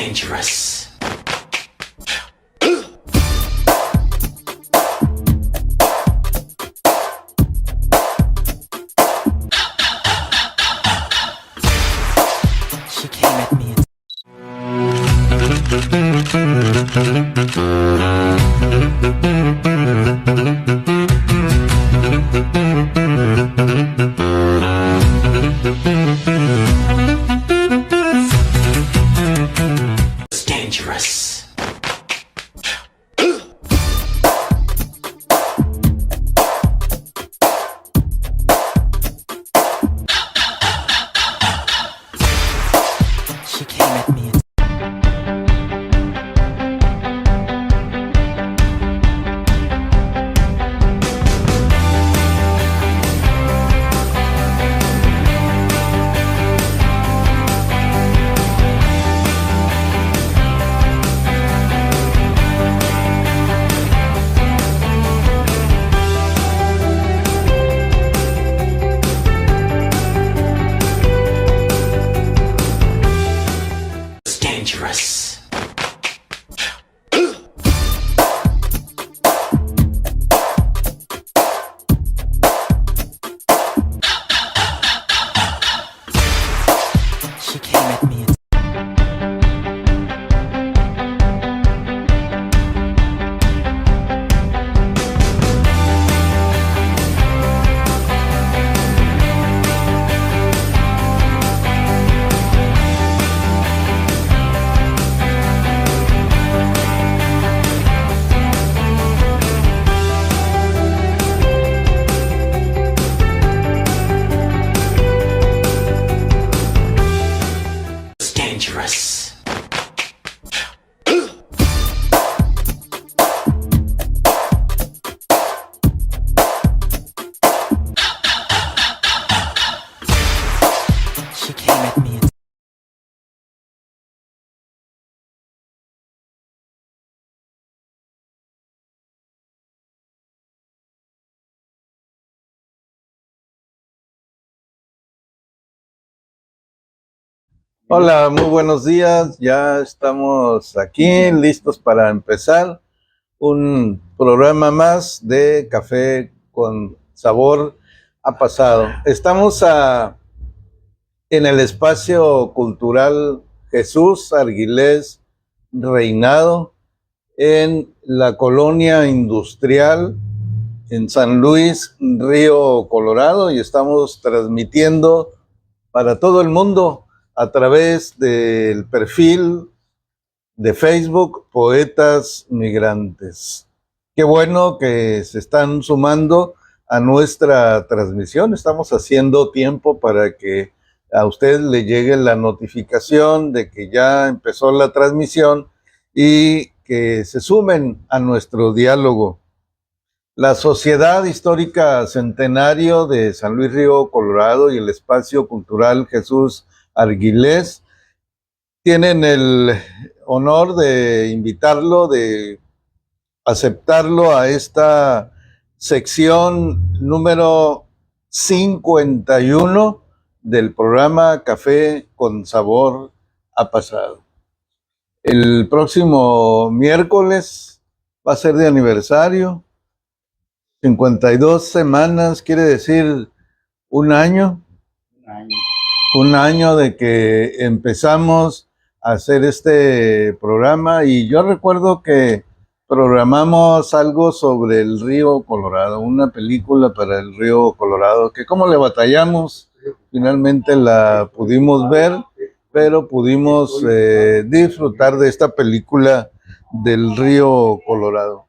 dangerous. She came at me. It's dangerous. She came at me. It's dangerous. She came at me. It's dangerous. She came at me. Hola, muy buenos días. Ya estamos aquí listos para empezar un programa más de Café con Sabor a Pasado. Estamos en el espacio cultural Jesús Arguilés Reinado, en la colonia industrial en San Luis, Río Colorado, y estamos transmitiendo para todo el mundo a través del perfil de Facebook Poetas Migrantes. Qué bueno que se están sumando a nuestra transmisión. Estamos haciendo tiempo para que a usted le llegue la notificación de que ya empezó la transmisión y que se sumen a nuestro diálogo. La Sociedad Histórica Centenario de San Luis Río Colorado y el Espacio Cultural Jesús Arguilés tienen el honor de invitarlo, de aceptarlo a esta sección número 51 del programa Café con Sabor a Pasado. El próximo miércoles va a ser de aniversario, 52 semanas, quiere decir un año. Un año de que empezamos a hacer este programa, y yo recuerdo que programamos algo sobre el río Colorado, una película para el río Colorado, que como le batallamos, finalmente la pudimos ver, pero pudimos disfrutar de esta película del río Colorado.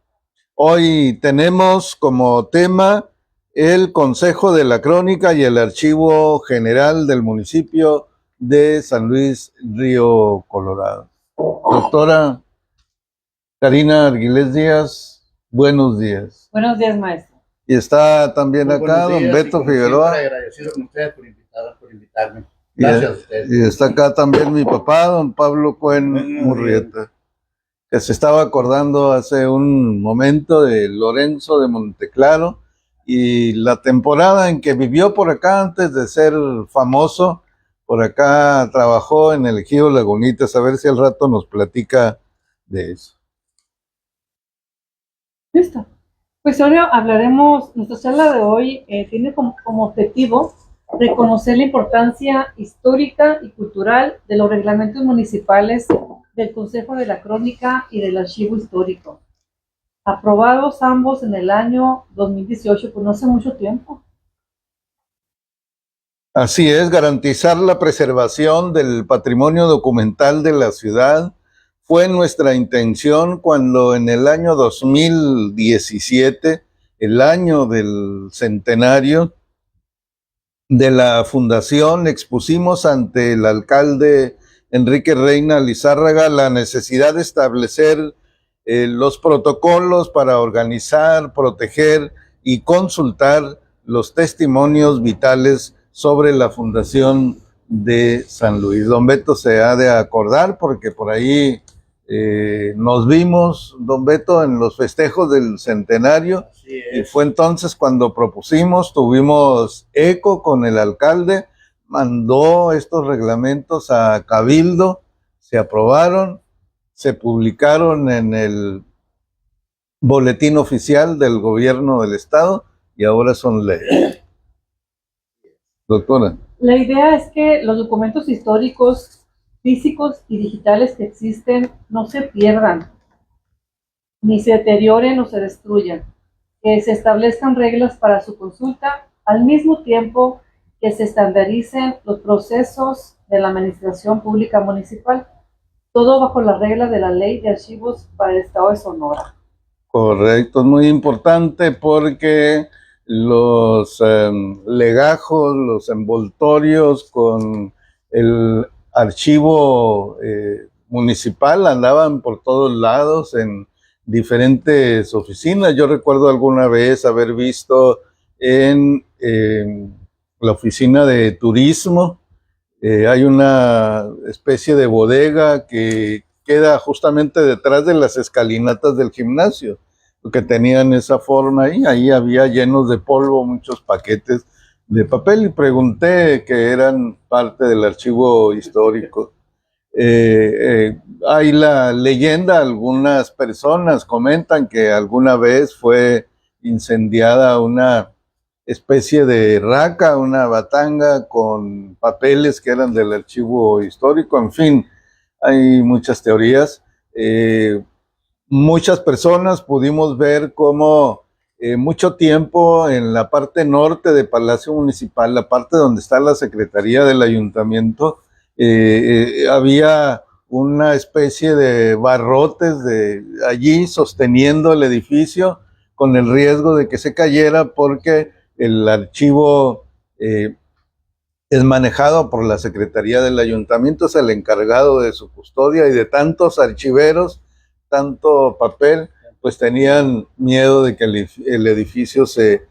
Hoy tenemos como tema el Consejo de la Crónica y el Archivo General del municipio de San Luis Río Colorado. Doctora Karina Arguilés Díaz, buenos días. Buenos días, maestro. Y está también Muy acá buenos don días, Beto y como Figueroa. siempre, agradecido con ustedes por invitarme. Gracias a ustedes. Y está acá también mi papá, don Pablo Cuen Murrieta, que se estaba acordando hace un momento de Lorenzo de Monteclaro y la temporada en que vivió por acá antes de ser famoso por acá trabajó en el Ejido Lagunitas, a ver si al rato nos platica de eso. Listo. Pues ahora hablaremos, nuestra charla de hoy tiene como objetivo reconocer la importancia histórica y cultural de los reglamentos municipales del Consejo de la Crónica y del Archivo Histórico, aprobados ambos en el año 2018, pues no hace mucho tiempo. Así es, garantizar la preservación del patrimonio documental de la ciudad fue nuestra intención cuando en el año 2017, el año del centenario de la fundación, expusimos ante el alcalde Enrique Reina Lizárraga la necesidad de establecer los protocolos para organizar, proteger y consultar los testimonios vitales sobre la fundación de San Luis. Don Beto se ha de acordar porque por ahí nos vimos, don Beto, en los festejos del centenario. Así Y es. fue entonces cuando propusimos, tuvimos eco con el alcalde, mandó estos reglamentos a Cabildo, se aprobaron, se publicaron en el boletín oficial del gobierno del estado y ahora son ley. Doctora. La idea es que los documentos históricos, físicos y digitales que existen no se pierdan, ni se deterioren o se destruyan, que se establezcan reglas para su consulta, al mismo tiempo que se estandaricen los procesos de la administración pública municipal, todo bajo las reglas de la Ley de Archivos para el Estado de Sonora. Correcto, es muy importante porque los legajos, los envoltorios con el archivo municipal andaban por todos lados en diferentes oficinas. Yo recuerdo alguna vez haber visto en la oficina de turismo, hay una especie de bodega que queda justamente detrás de las escalinatas del gimnasio, porque tenían esa forma ahí había llenos de polvo muchos paquetes de papel y pregunté que eran parte del archivo histórico. Hay la leyenda, algunas personas comentan que alguna vez fue incendiada una especie de raca, una batanga con papeles que eran del archivo histórico, en fin, hay muchas teorías. Muchas personas pudimos ver cómo mucho tiempo en la parte norte de Palacio Municipal, la parte donde está la Secretaría del Ayuntamiento, había una especie de barrotes de allí sosteniendo el edificio con el riesgo de que se cayera porque el archivo es manejado por la Secretaría del Ayuntamiento, es el encargado de su custodia y de tantos archiveros, tanto papel, pues tenían miedo de que el edificio se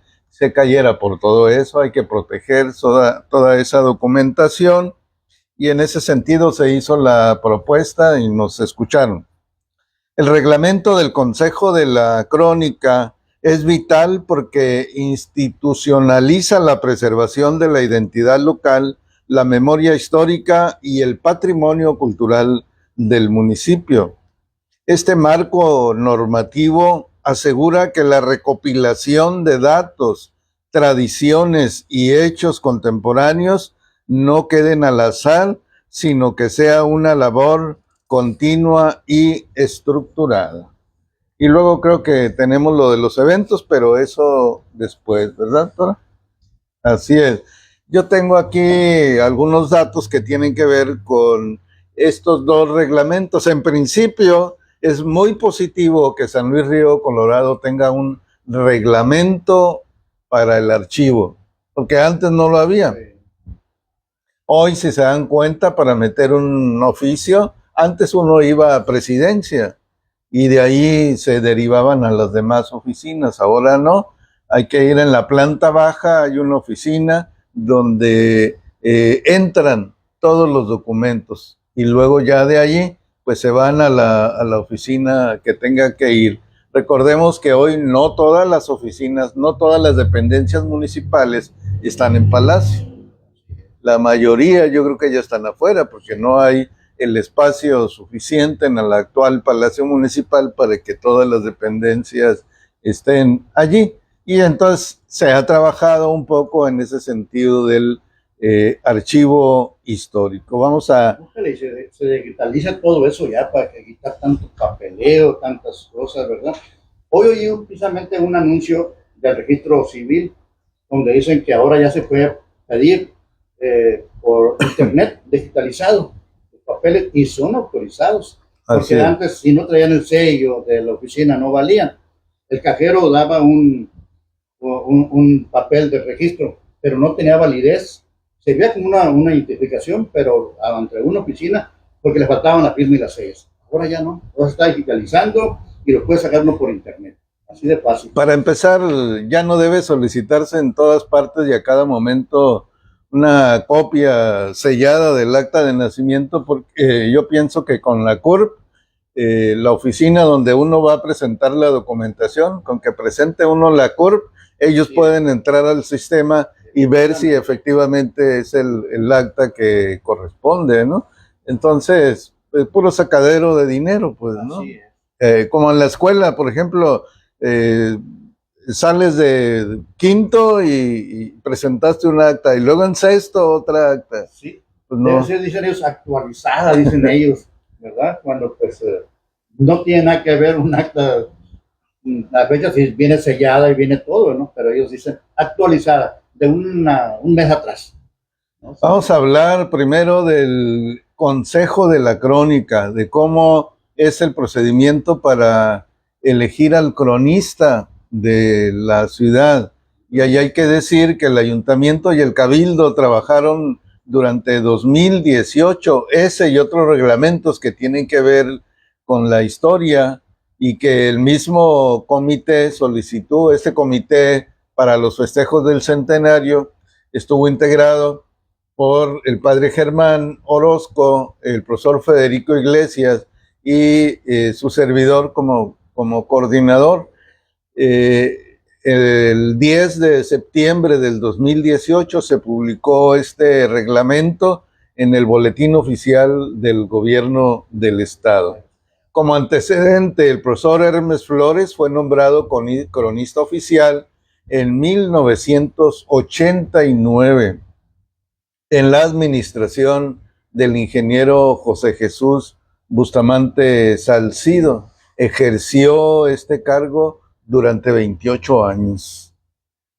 cayera por todo eso. Hay que proteger toda esa documentación y en ese sentido se hizo la propuesta y nos escucharon. El reglamento del Consejo de la Crónica es vital porque institucionaliza la preservación de la identidad local, la memoria histórica y el patrimonio cultural del municipio. Este marco normativo asegura que la recopilación de datos, tradiciones y hechos contemporáneos no queden al azar, sino que sea una labor continua y estructurada. Y luego creo que tenemos lo de los eventos, pero eso después, ¿verdad, doctora? Así es. Yo tengo aquí algunos datos que tienen que ver con estos dos reglamentos. En principio, es muy positivo que San Luis Río Colorado tenga un reglamento para el archivo, porque antes no lo había. Hoy, si se dan cuenta, para meter un oficio, antes uno iba a presidencia y de ahí se derivaban a las demás oficinas. Ahora no, hay que ir en la planta baja, hay una oficina donde entran todos los documentos y luego ya de allí pues se van a la oficina que tenga que ir. Recordemos que hoy no todas las oficinas, no todas las dependencias municipales están en Palacio. La mayoría yo creo que ya están afuera porque no hay el espacio suficiente en el actual Palacio Municipal para que todas las dependencias estén allí. Y entonces se ha trabajado un poco en ese sentido del archivo histórico. Vamos a... Ojalá y se digitaliza todo eso ya para que quitar tanto papeleo, tantas cosas, ¿verdad? Hoy oí precisamente un anuncio del registro civil donde dicen que ahora ya se puede pedir por internet digitalizado los papeles y son autorizados. Porque antes, si no traían el sello de la oficina, no valían. El cajero daba un papel de registro, pero no tenía validez. Se veía como una identificación, pero entre una oficina, porque le faltaban la firma y las sellas. Ahora ya no, ahora se está digitalizando y lo puedes sacar uno por internet. Así de fácil. Para empezar, ya no debe solicitarse en todas partes y a cada momento una copia sellada del acta de nacimiento, porque yo pienso que con la CURP, la oficina donde uno va a presentar la documentación, con que presente uno la CURP, ellos pueden entrar al sistema y ver si efectivamente es el acta que corresponde, ¿no? Entonces, es puro sacadero de dinero, pues, ¿no? Como en la escuela, por ejemplo, sales de quinto y presentaste un acta, y luego en sexto otra acta. Sí, pues no. Debe ser, dicen ellos, actualizada, dicen ellos, ¿verdad? Cuando pues no tiene nada que ver un acta, a veces sí viene sellada y viene todo, ¿no? Pero ellos dicen actualizada, de un mes atrás, ¿no? Vamos a hablar primero del Consejo de la Crónica, de cómo es el procedimiento para elegir al cronista de la ciudad. Y ahí hay que decir que el ayuntamiento y el cabildo trabajaron durante 2018 ese y otros reglamentos que tienen que ver con la historia, y que el mismo comité solicitó. Este comité para los festejos del centenario estuvo integrado por el padre Germán Orozco, el profesor Federico Iglesias y su servidor como coordinador. El 10 de septiembre del 2018 se publicó este reglamento en el Boletín Oficial del Gobierno del Estado. Como antecedente, el profesor Hermes Flores fue nombrado cronista oficial en 1989 en la administración del ingeniero José Jesús Bustamante Salcido. Ejerció este cargo durante 28 años,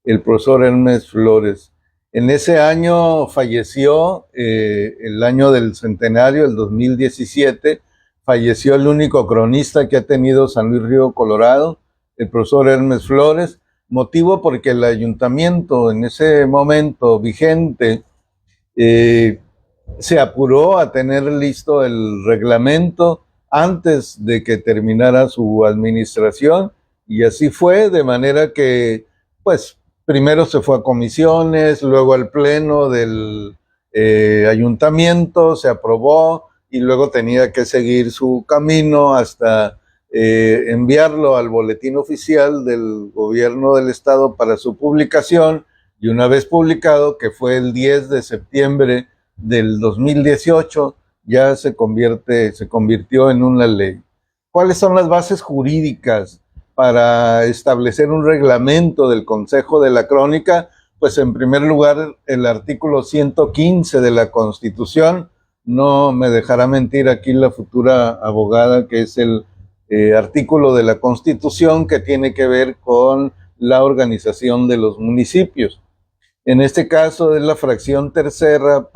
el profesor Hermes Flores. En ese año falleció, el año del centenario, el 2017, falleció el único cronista que ha tenido San Luis Río Colorado, el profesor Hermes Flores, motivo porque el ayuntamiento en ese momento vigente se apuró a tener listo el reglamento antes de que terminara su administración, y así fue, de manera que pues primero se fue a comisiones, luego al pleno del ayuntamiento, se aprobó, y luego tenía que seguir su camino hasta enviarlo al boletín oficial del gobierno del estado para su publicación, y una vez publicado, que fue el 10 de septiembre del 2018, ya se convirtió en una ley. ¿Cuáles son las bases jurídicas para establecer un reglamento del Consejo de la Crónica? Pues en primer lugar, el artículo 115 de la Constitución. No me dejará mentir aquí la futura abogada, que es el artículo de la Constitución que tiene que ver con la organización de los municipios. En este caso es la fracción tercera,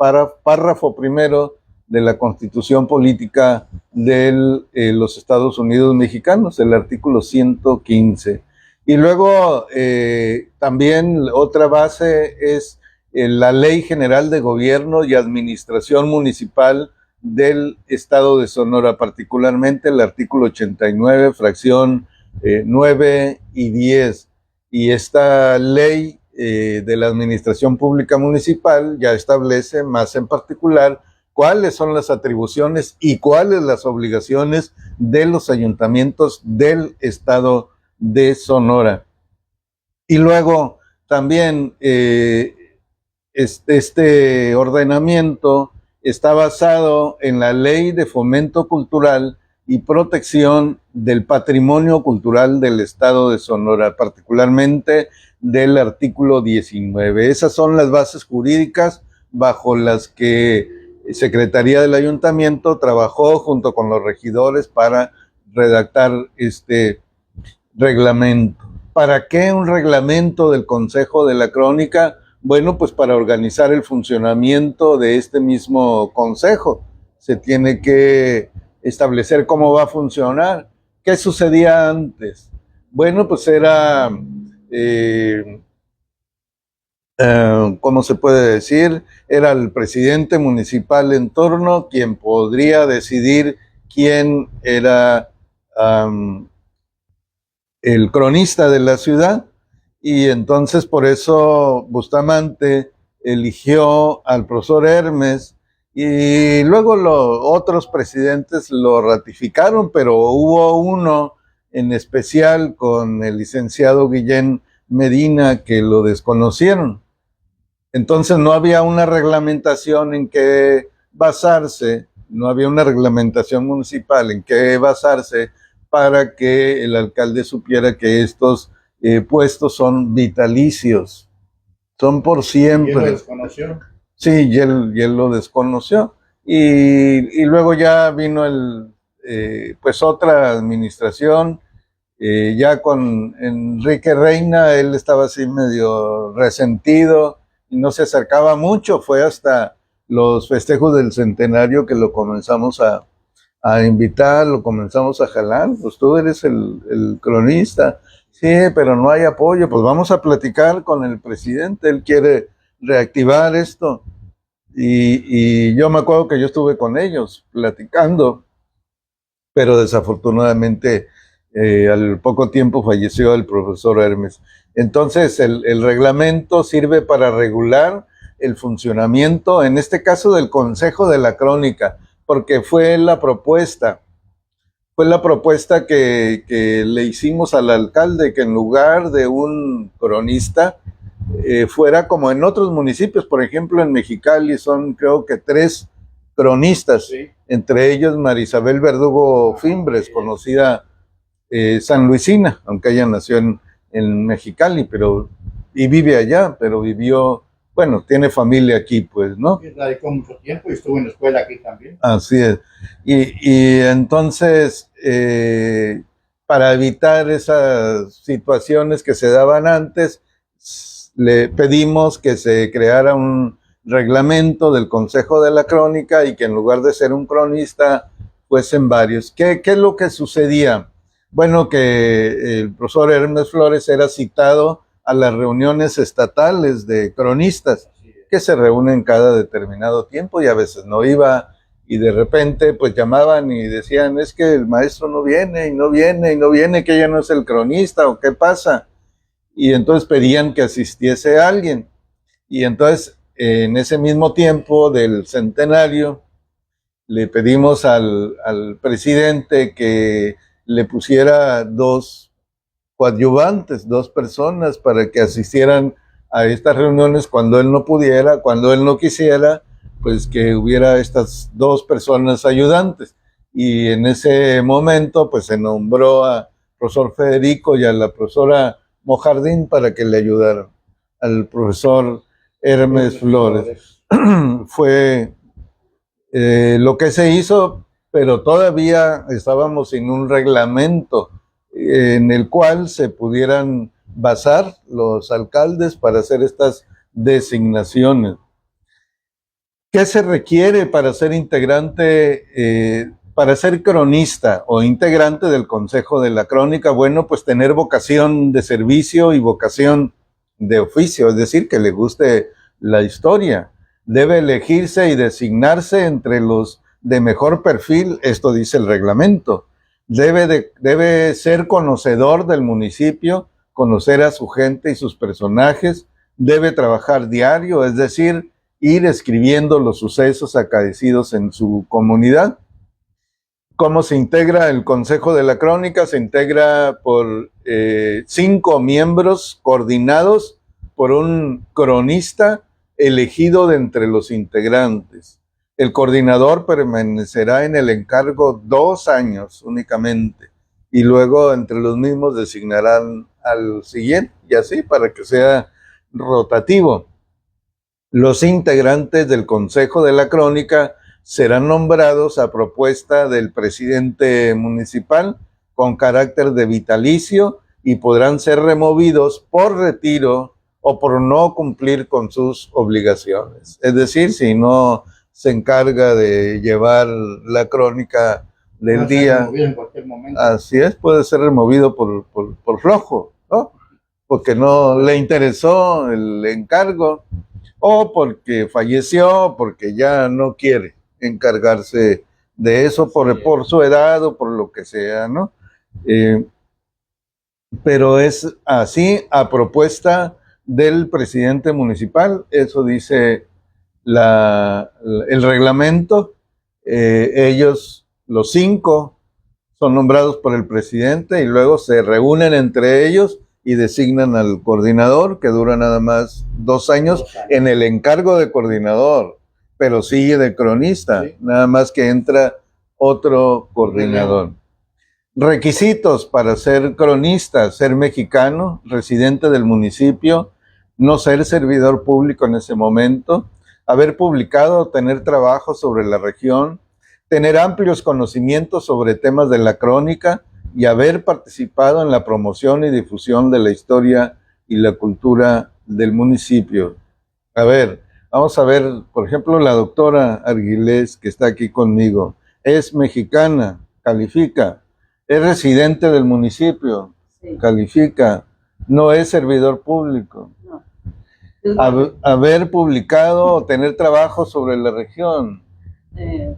párrafo primero de la Constitución Política de los Estados Unidos Mexicanos, el artículo 115. Y luego también otra base es la Ley General de Gobierno y Administración Municipal del Estado de Sonora, particularmente el artículo 89, fracción 9 y 10. Y esta ley de la Administración Pública Municipal ya establece más en particular cuáles son las atribuciones y cuáles las obligaciones de los ayuntamientos del Estado de Sonora. Y luego también este ordenamiento está basado en la Ley de Fomento Cultural y Protección del Patrimonio Cultural del Estado de Sonora, particularmente del artículo 19. Esas son las bases jurídicas bajo las que Secretaría del Ayuntamiento trabajó junto con los regidores para redactar este reglamento. ¿Para qué un reglamento del Consejo de la Crónica? Bueno, pues para organizar el funcionamiento de este mismo consejo. Se tiene que establecer cómo va a funcionar. ¿Qué sucedía antes? Bueno, pues era, ¿cómo se puede decir? Era el presidente municipal en turno quien podría decidir quién era el cronista de la ciudad, y entonces por eso Bustamante eligió al profesor Hermes, y luego otros presidentes lo ratificaron, pero hubo uno en especial con el licenciado Guillén Medina que lo desconocieron. Entonces no había una reglamentación en que basarse, no había una reglamentación municipal en que basarse para que el alcalde supiera que estos puestos son vitalicios, son por siempre. ¿Y él lo desconoció? Sí, y él lo desconoció. Y luego ya vino pues otra administración, ya con Enrique Reina. Él estaba así medio resentido y no se acercaba mucho. Fue hasta los festejos del centenario que lo comenzamos a invitar, lo comenzamos a jalar. Pues tú eres el cronista. Sí, pero no hay apoyo. Pues vamos a platicar con el presidente, él quiere reactivar esto. Y yo me acuerdo que yo estuve con ellos platicando, pero desafortunadamente al poco tiempo falleció el profesor Hermes. Entonces el reglamento sirve para regular el funcionamiento, en este caso del Consejo de la Crónica, porque fue la propuesta que le hicimos al alcalde, que en lugar de un cronista fuera como en otros municipios. Por ejemplo, en Mexicali son creo que 3 cronistas, Sí. entre ellos Marisabel Verdugo Fimbres, conocida sanluisina, aunque ella nació en Mexicali, y vive allá, pero vivió, bueno, tiene familia aquí, pues, ¿no? Y radicó mucho tiempo y estuvo en la escuela aquí también. Así es. Y entonces, para evitar esas situaciones que se daban antes, le pedimos que se creara un reglamento del Consejo de la Crónica y que en lugar de ser un cronista, fuesen varios. ¿Qué es lo que sucedía? Bueno, que el profesor Hermes Flores era citado a las reuniones estatales de cronistas, que se reúnen cada determinado tiempo, y a veces no iba, y de repente pues llamaban y decían, es que el maestro no viene, y no viene, y no viene, que ya no es el cronista, o qué pasa. Y entonces pedían que asistiese alguien. Y entonces, en ese mismo tiempo del centenario, le pedimos al presidente que le pusiera 2 coadyuvantes, 2 personas para que asistieran a estas reuniones cuando él no pudiera, cuando él no quisiera, pues que hubiera estas 2 personas ayudantes. Y en ese momento, pues se nombró a profesor Federico y a la profesora Mojardín para que le ayudaran al profesor Hermes Flores. Fue lo que se hizo, pero todavía estábamos sin un reglamento en el cual se pudieran basar los alcaldes para hacer estas designaciones. ¿Qué se requiere para ser integrante, para ser cronista o integrante del Consejo de la Crónica? Bueno, pues tener vocación de servicio y vocación de oficio, es decir, que le guste la historia. Debe elegirse y designarse entre los de mejor perfil, esto dice el reglamento. Debe ser conocedor del municipio, conocer a su gente y sus personajes. Debe trabajar diario, es decir, ir escribiendo los sucesos acaecidos en su comunidad. ¿Cómo se integra el Consejo de la Crónica? Se integra por 5 miembros coordinados por un cronista, elegido de entre los integrantes. El coordinador permanecerá en el encargo 2 años únicamente y luego entre los mismos designarán al siguiente y así para que sea rotativo. Los integrantes del Consejo de la Crónica serán nombrados a propuesta del presidente municipal con carácter de vitalicio y podrán ser removidos por retiro o por no cumplir con sus obligaciones. Es decir, si no se encarga de llevar la crónica del Puede ser día, removido en cualquier momento. así es, puede ser removido por flojo, ¿no? Porque no le interesó el encargo o porque falleció, porque ya no quiere encargarse de eso por su edad o por lo que sea, ¿no? Pero es así a propuesta del presidente municipal, eso dice el reglamento. Ellos, los 5, son nombrados por el presidente y luego se reúnen entre ellos y designan al coordinador, que dura nada más 2 años en el encargo de coordinador, pero sigue de cronista, Sí. nada más que entra otro coordinador. Requisitos para ser cronista: ser mexicano, residente del municipio, no ser servidor público en ese momento, haber publicado o tener trabajo sobre la región, tener amplios conocimientos sobre temas de la crónica y haber participado en la promoción y difusión de la historia y la cultura del municipio. A ver, vamos a ver, por ejemplo, la doctora Arguilés, que está aquí conmigo, es mexicana, califica, es residente del municipio, Sí, califica, no es servidor público. no. Haber publicado o tener trabajo sobre la región. Eh,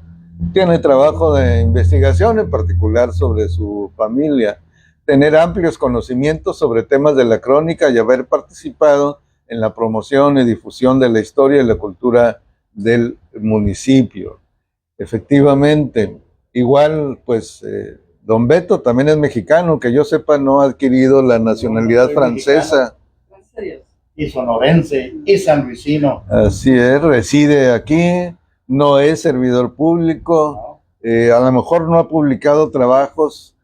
Tiene trabajo de investigación, en particular sobre su familia. Tener amplios conocimientos sobre temas de la crónica y haber participado en la promoción y difusión de la historia y la cultura del municipio. Efectivamente, igual, pues, don Beto también es mexicano, que yo sepa no ha adquirido la nacionalidad soy francesa. gracias a Dios. Y sonorense, y sanluisino. Así es, reside aquí, no es servidor público, ¿No? a lo mejor no ha publicado trabajos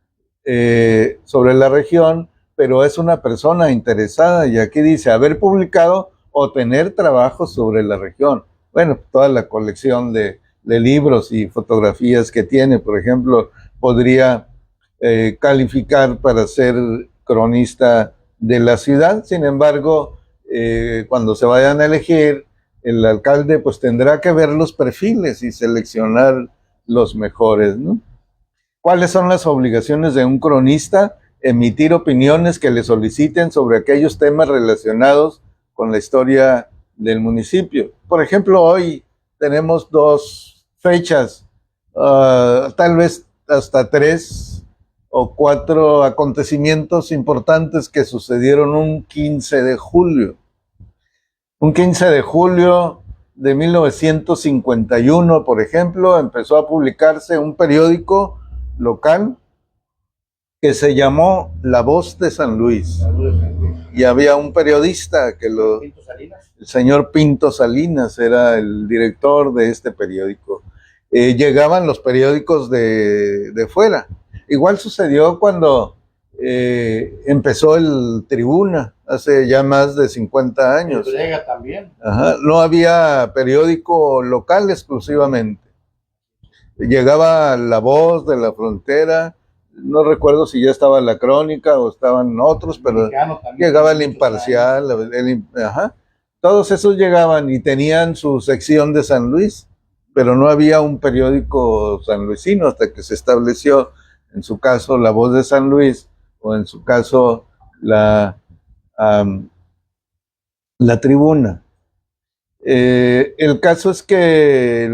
sobre la región, pero es una persona interesada y aquí dice haber publicado o tener trabajos sobre la región. Bueno, toda la colección de libros y fotografías que tiene, por ejemplo, podría calificar para ser cronista de la ciudad. Sin embargo, cuando se vayan a elegir, el alcalde pues tendrá que ver los perfiles y seleccionar los mejores, ¿no? ¿Cuáles son las obligaciones de un cronista? Emitir opiniones que le soliciten sobre aquellos temas relacionados con la historia del municipio. Por ejemplo, hoy tenemos 2 fechas, tal vez hasta 3 o 4 acontecimientos importantes que sucedieron un 15 de julio. Un 15 de julio de 1951, por ejemplo, empezó a publicarse un periódico local que se llamó La Voz de San Luis. Y había un periodista que Pinto Salinas. el señor Pinto Salinas era el director de este periódico. Llegaban los periódicos de fuera. Igual sucedió cuando empezó el Tribuna, hace ya más de 50 años. El Brega también. Ajá, no había periódico local exclusivamente. Llegaba La Voz de la Frontera, no recuerdo si ya estaba La Crónica o estaban otros, pero Mexicano también, llegaba El muchos Imparcial, ajá. Todos esos llegaban y tenían su sección de San Luis, pero no había un periódico sanluisino hasta que se estableció, en su caso, La Voz de San Luis, o en su caso, la Tribuna. El caso es que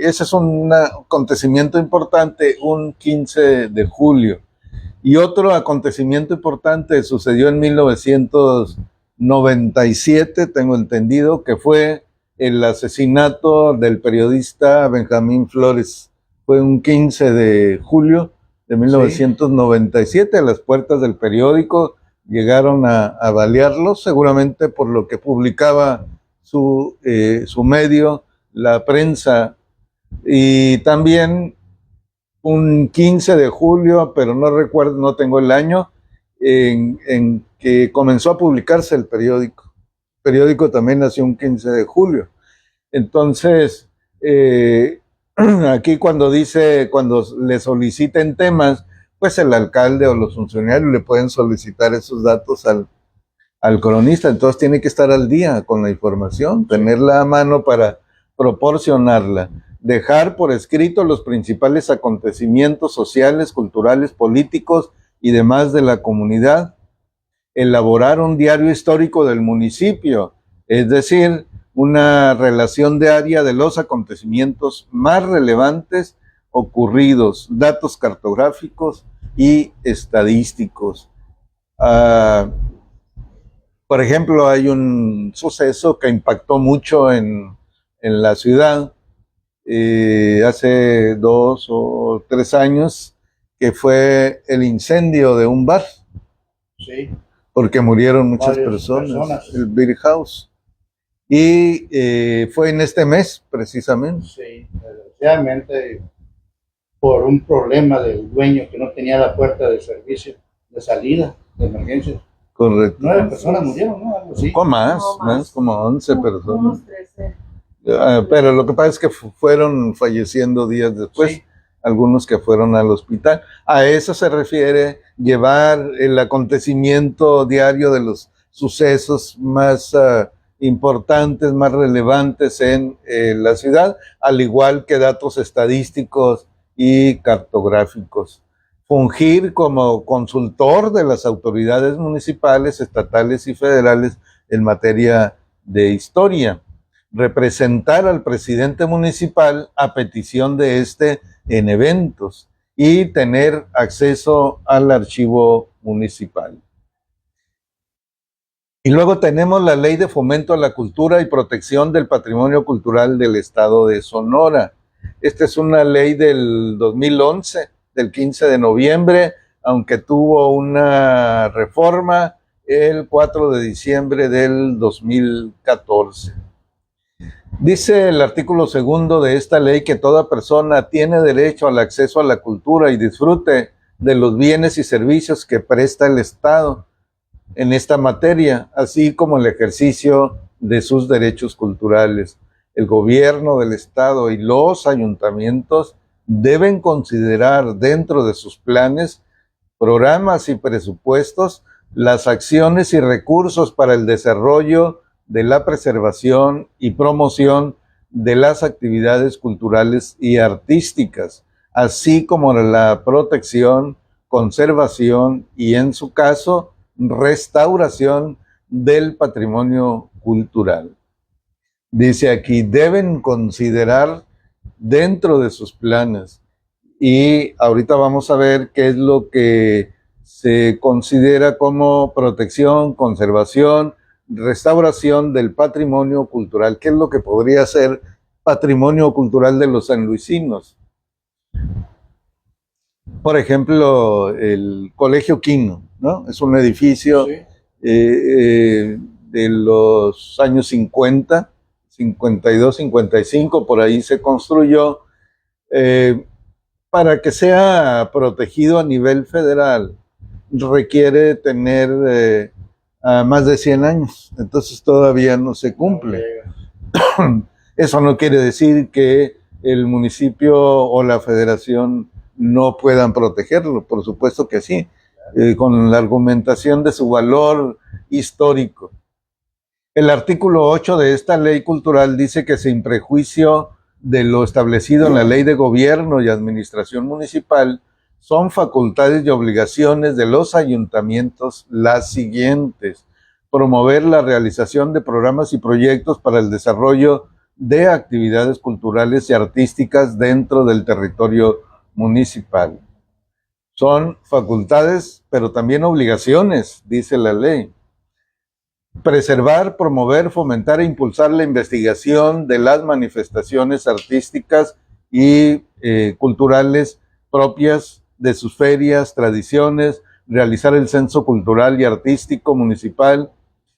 ese es un acontecimiento importante, un 15 de julio. Y otro acontecimiento importante sucedió en 1997, tengo entendido, que fue el asesinato del periodista Benjamín Flores. Fue un 15 de julio de 1997, a las puertas del periódico llegaron a balearlo, seguramente por lo que publicaba su medio, la prensa, y también un 15 de julio, pero no recuerdo, no tengo el año, en que comenzó a publicarse el periódico. El periódico también nació un 15 de julio. Entonces, aquí cuando le soliciten temas, pues el alcalde o los funcionarios le pueden solicitar esos datos al cronista. Entonces tiene que estar al día con la información, tenerla a mano para proporcionarla, dejar por escrito los principales acontecimientos sociales, culturales, políticos y demás de la comunidad, elaborar un diario histórico del municipio, es decir, una relación diaria de los acontecimientos más relevantes ocurridos, datos cartográficos y estadísticos. Por ejemplo, hay un suceso que impactó mucho en la ciudad hace 2 o 3 años, que fue el incendio de un bar, Sí, porque murieron muchas varias personas, el Beer House. Y fue en este mes, precisamente. sí, desgraciadamente por un problema del dueño que no tenía la puerta de servicio de salida de emergencia. Correcto. 9 personas murieron, ¿no? Algo así. Con más, No, más. como 11 personas. Unos 13. Pero lo que pasa es que fueron falleciendo días después, Sí. algunos que fueron al hospital. A eso se refiere llevar el acontecimiento diario de los sucesos más importantes, más relevantes en la ciudad, al igual que datos estadísticos y cartográficos. Fungir como consultor de las autoridades municipales, estatales y federales en materia de historia. Representar al presidente municipal a petición de este en eventos y tener acceso al archivo municipal. Y luego tenemos la Ley de Fomento a la Cultura y Protección del Patrimonio Cultural del Estado de Sonora. Esta es una ley del 2011, del 15 de noviembre, aunque tuvo una reforma el 4 de diciembre del 2014. Dice el artículo 2 de esta ley que toda persona tiene derecho al acceso a la cultura y disfrute de los bienes y servicios que presta el Estado en esta materia, así como el ejercicio de sus derechos culturales. El gobierno del Estado y los ayuntamientos deben considerar dentro de sus planes, programas y presupuestos las acciones y recursos para el desarrollo de la preservación y promoción de las actividades culturales y artísticas, así como la protección, conservación y, en su caso, restauración del patrimonio cultural. Dice aquí, deben considerar dentro de sus planes, y ahorita vamos a ver qué es lo que se considera como protección, conservación, restauración del patrimonio cultural. ¿Qué es lo que podría ser patrimonio cultural de los sanluisinos? Por ejemplo, el Colegio Quino, ¿no? Es un edificio Sí. De los años 50, 52, 55, por ahí se construyó. Para que sea protegido a nivel federal, requiere tener más de 100 años, entonces todavía no se cumple. Eso no quiere decir que el municipio o la federación no puedan protegerlo, por supuesto que sí, con la argumentación de su valor histórico. El artículo 8 de esta ley cultural dice que sin prejuicio de lo establecido en la Ley de Gobierno y Administración Municipal, son facultades y obligaciones de los ayuntamientos las siguientes: promover la realización de programas y proyectos para el desarrollo de actividades culturales y artísticas dentro del territorio municipal. Son facultades, pero también obligaciones, dice la ley. Preservar, promover, fomentar e impulsar la investigación de las manifestaciones artísticas y culturales propias de sus ferias, tradiciones, realizar el censo cultural y artístico municipal,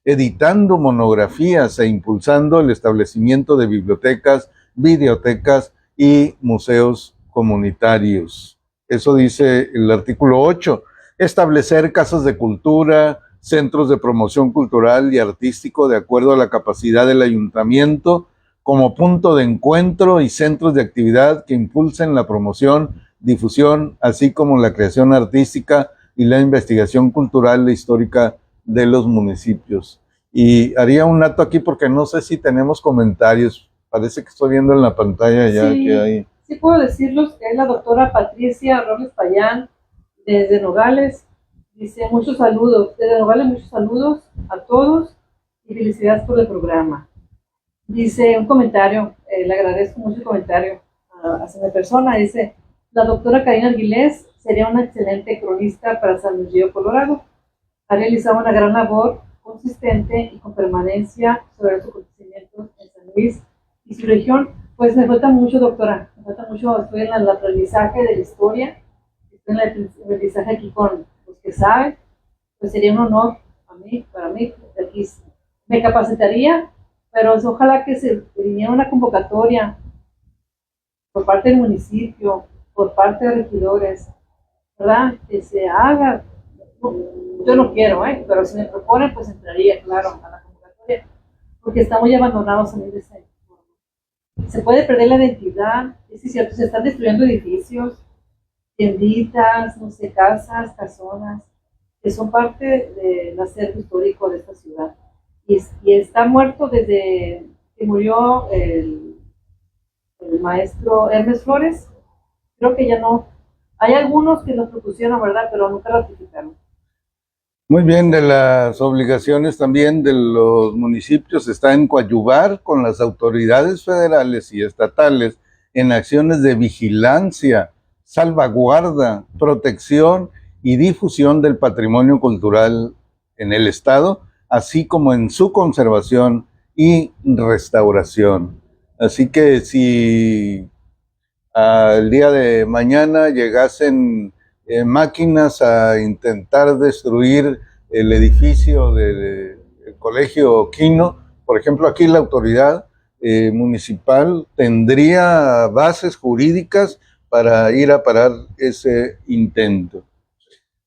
editando monografías e impulsando el establecimiento de bibliotecas, videotecas y museos comunitarios. Eso dice el artículo 8. Establecer casas de cultura, centros de promoción cultural y artístico de acuerdo a la capacidad del ayuntamiento como punto de encuentro y centros de actividad que impulsen la promoción, difusión, así como la creación artística y la investigación cultural e histórica de los municipios. Y haría un acto aquí porque no sé si tenemos comentarios. Parece que estoy viendo en la pantalla ya Sí, que hay. sí puedo decirlos, es la doctora Patricia Robles Payán, desde Nogales. Dice, muchos saludos, desde Nogales muchos saludos a todos y felicidades por el programa. Dice un comentario, le agradezco mucho el comentario hacia mi persona, dice, la doctora Karina Aguilés sería una excelente cronista para San Luis Río Colorado. Ha realizado una gran labor consistente y con permanencia sobre los acontecimientos en San Luis y su región. Pues me falta mucho, doctora, me falta mucho, estoy en el aprendizaje de la historia, estoy en el aprendizaje aquí con los que saben, pues sería un honor para mí, aquí me capacitaría, pero ojalá que se viniera una convocatoria por parte del municipio, por parte de regidores, ¿verdad? Que se haga, yo no quiero, pero si me proponen, pues entraría, claro, a la convocatoria, porque estamos muy abandonados a nivel de esa forma. Se puede perder la identidad, es cierto, se están destruyendo edificios, tienditas, no sé, casas, casonas, que son parte del acervo histórico de esta ciudad. Y está muerto desde que murió el maestro Hermes Flores. Creo que ya no. Hay algunos que lo propusieron, ¿verdad? Pero nunca lo ratificaron. Muy bien, de las obligaciones también de los municipios está en coadyuvar con las autoridades federales y estatales en acciones de vigilancia, salvaguarda, protección y difusión del patrimonio cultural en el estado, así como en su conservación y restauración. Así que si el día de mañana llegasen máquinas a intentar destruir el edificio del Colegio Quino, por ejemplo, aquí la autoridad municipal tendría bases jurídicas para ir a parar ese intento.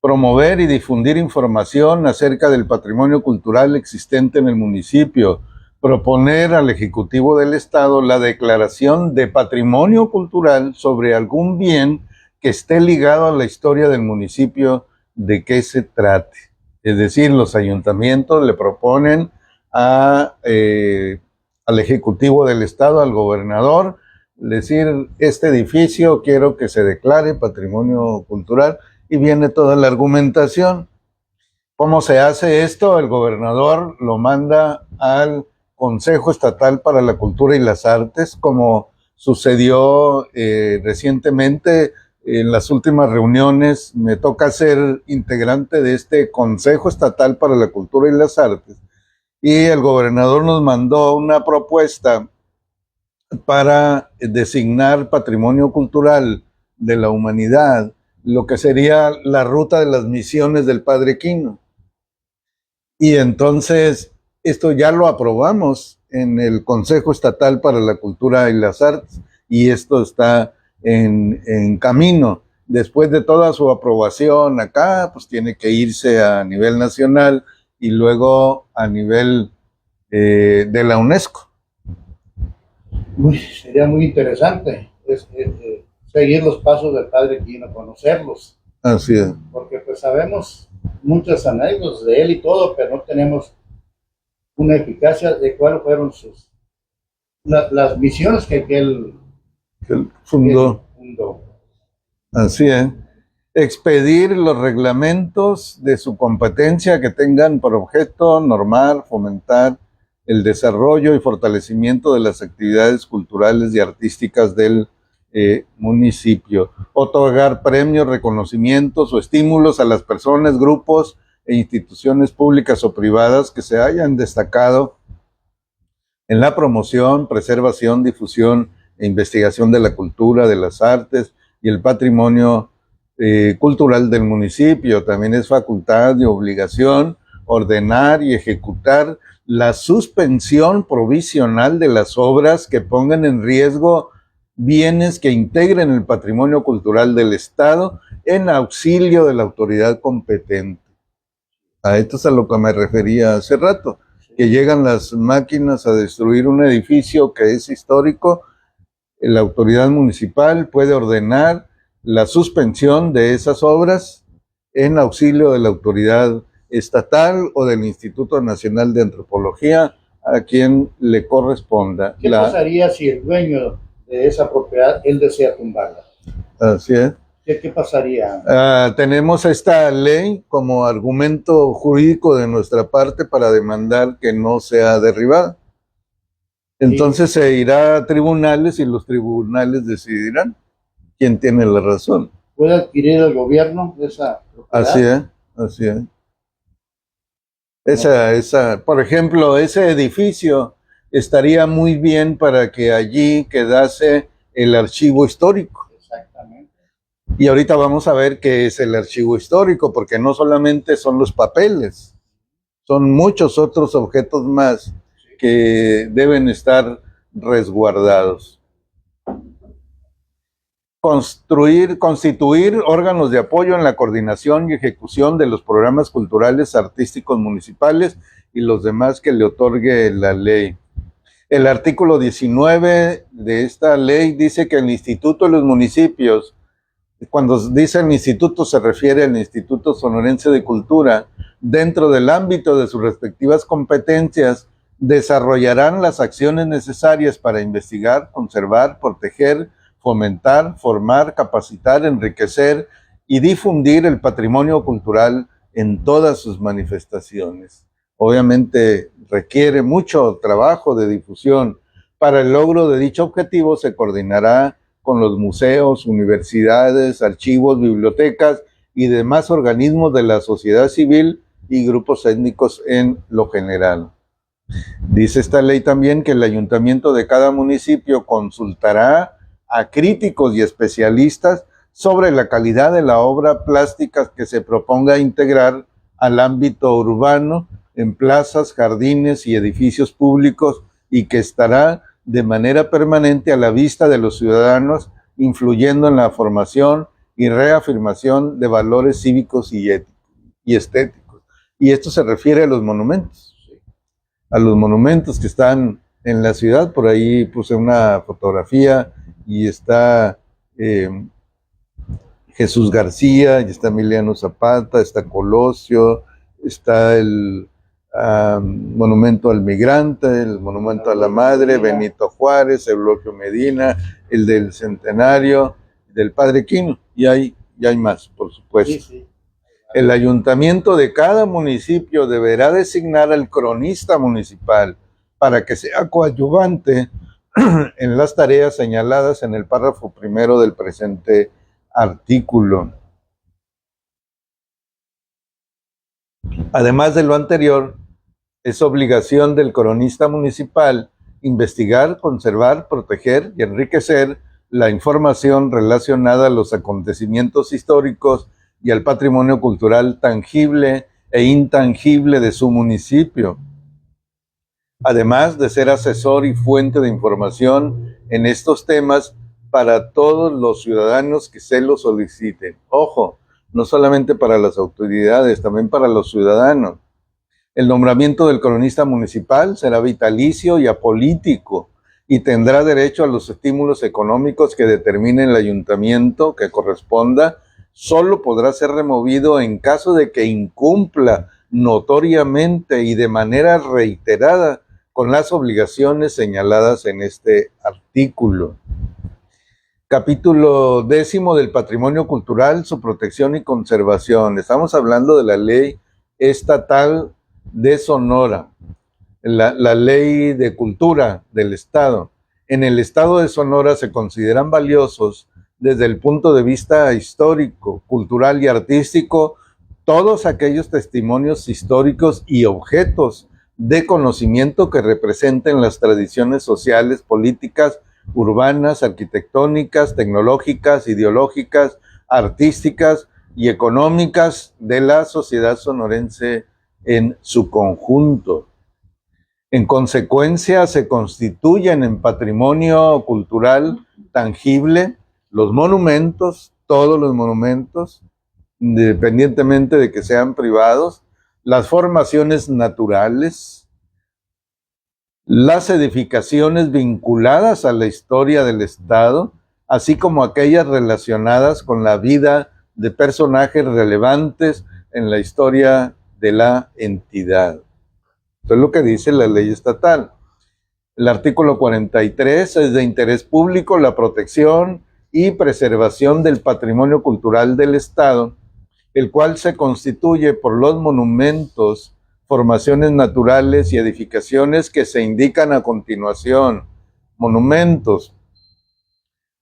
Promover y difundir información acerca del patrimonio cultural existente en el municipio. Proponer al Ejecutivo del Estado la declaración de patrimonio cultural sobre algún bien que esté ligado a la historia del municipio de que se trate. Es decir, los ayuntamientos le proponen al Ejecutivo del Estado, al gobernador, decir, este edificio quiero que se declare patrimonio cultural, y viene toda la argumentación. ¿Cómo se hace esto? El gobernador lo manda al Consejo Estatal para la Cultura y las Artes, como sucedió recientemente en las últimas reuniones. Me toca ser integrante de este Consejo Estatal para la Cultura y las Artes, y el gobernador nos mandó una propuesta para designar patrimonio cultural de la humanidad lo que sería la ruta de las misiones del Padre Quino. Y entonces esto ya lo aprobamos en el Consejo Estatal para la Cultura y las Artes, y esto está en camino. Después de toda su aprobación acá, pues tiene que irse a nivel nacional y luego a nivel de la UNESCO. Sería muy interesante seguir los pasos del Padre Quino, conocerlos. Así es. Porque pues sabemos muchas anécdotas de él y todo, pero no tenemos una eficacia de cuáles fueron las misiones que él fundó. fundó. Así es. Expedir los reglamentos de su competencia que tengan por objeto normar, fomentar el desarrollo y fortalecimiento de las actividades culturales y artísticas del municipio. Otorgar premios, reconocimientos o estímulos a las personas, grupos e instituciones públicas o privadas que se hayan destacado en la promoción, preservación, difusión e investigación de la cultura, de las artes y el patrimonio cultural del municipio. También es facultad y obligación ordenar y ejecutar la suspensión provisional de las obras que pongan en riesgo bienes que integren el patrimonio cultural del Estado en auxilio de la autoridad competente. A esto es a lo que me refería hace rato, que llegan las máquinas a destruir un edificio que es histórico. La autoridad municipal puede ordenar la suspensión de esas obras en auxilio de la autoridad estatal o del Instituto Nacional de Antropología, a quien le corresponda. ¿Qué pasaría si el dueño de esa propiedad, él desea tumbarla? Así es. ¿Qué pasaría? Tenemos esta ley como argumento jurídico de nuestra parte para demandar que no sea derribada. Entonces se irá a tribunales y los tribunales decidirán quién tiene la razón. ¿Puede adquirir el gobierno de esa propiedad? Así es, así es. Por ejemplo, ese edificio estaría muy bien para que allí quedase el archivo histórico. Exactamente. Y ahorita vamos a ver qué es el archivo histórico, porque no solamente son los papeles, son muchos otros objetos más que deben estar resguardados. Constituir órganos de apoyo en la coordinación y ejecución de los programas culturales artísticos municipales y los demás que le otorgue la ley. El artículo 19 de esta ley dice que el Instituto de los Municipios, cuando dice el instituto se refiere al Instituto Sonorense de Cultura, dentro del ámbito de sus respectivas competencias, desarrollarán las acciones necesarias para investigar, conservar, proteger, fomentar, formar, capacitar, enriquecer y difundir el patrimonio cultural en todas sus manifestaciones. Obviamente requiere mucho trabajo de difusión. Para el logro de dicho objetivo se coordinará con los museos, universidades, archivos, bibliotecas y demás organismos de la sociedad civil y grupos étnicos en lo general. Dice esta ley también que el ayuntamiento de cada municipio consultará a críticos y especialistas sobre la calidad de la obra plástica que se proponga integrar al ámbito urbano en plazas, jardines y edificios públicos y que estará de manera permanente a la vista de los ciudadanos, influyendo en la formación y reafirmación de valores cívicos y estéticos. Y esto se refiere a los monumentos, que están en la ciudad. Por ahí puse una fotografía y está Jesús García, y está Emiliano Zapata, está Colosio, está el monumento al migrante, el monumento a la madre, Benito Juárez, Eulogio Medina, el del centenario, del Padre Quino, y hay más, por supuesto. Sí, sí. El ayuntamiento de cada municipio deberá designar al cronista municipal para que sea coadyuvante en las tareas señaladas en el párrafo primero del presente artículo. Además de lo anterior, es obligación del cronista municipal investigar, conservar, proteger y enriquecer la información relacionada a los acontecimientos históricos y al patrimonio cultural tangible e intangible de su municipio, además de ser asesor y fuente de información en estos temas para todos los ciudadanos que se lo soliciten. Ojo, no solamente para las autoridades, también para los ciudadanos. El nombramiento del cronista municipal será vitalicio y apolítico y tendrá derecho a los estímulos económicos que determine el ayuntamiento que corresponda. Solo podrá ser removido en caso de que incumpla notoriamente y de manera reiterada con las obligaciones señaladas en este artículo. Capítulo 10 del Patrimonio Cultural, su protección y conservación. Estamos hablando de la Ley Estatal de Sonora, la Ley de Cultura del Estado. En el Estado de Sonora se consideran valiosos desde el punto de vista histórico, cultural y artístico todos aquellos testimonios históricos y objetos de conocimiento que representen las tradiciones sociales, políticas, urbanas, arquitectónicas, tecnológicas, ideológicas, artísticas y económicas de la sociedad sonorense en su conjunto. En consecuencia, se constituyen en patrimonio cultural tangible los monumentos, todos los monumentos, independientemente de que sean privados, las formaciones naturales, las edificaciones vinculadas a la historia del Estado, así como aquellas relacionadas con la vida de personajes relevantes en la historia de la entidad. Esto es lo que dice la ley estatal. El artículo 43 es de interés público la protección y preservación del patrimonio cultural del Estado, el cual se constituye por los monumentos, formaciones naturales y edificaciones que se indican a continuación. Monumentos,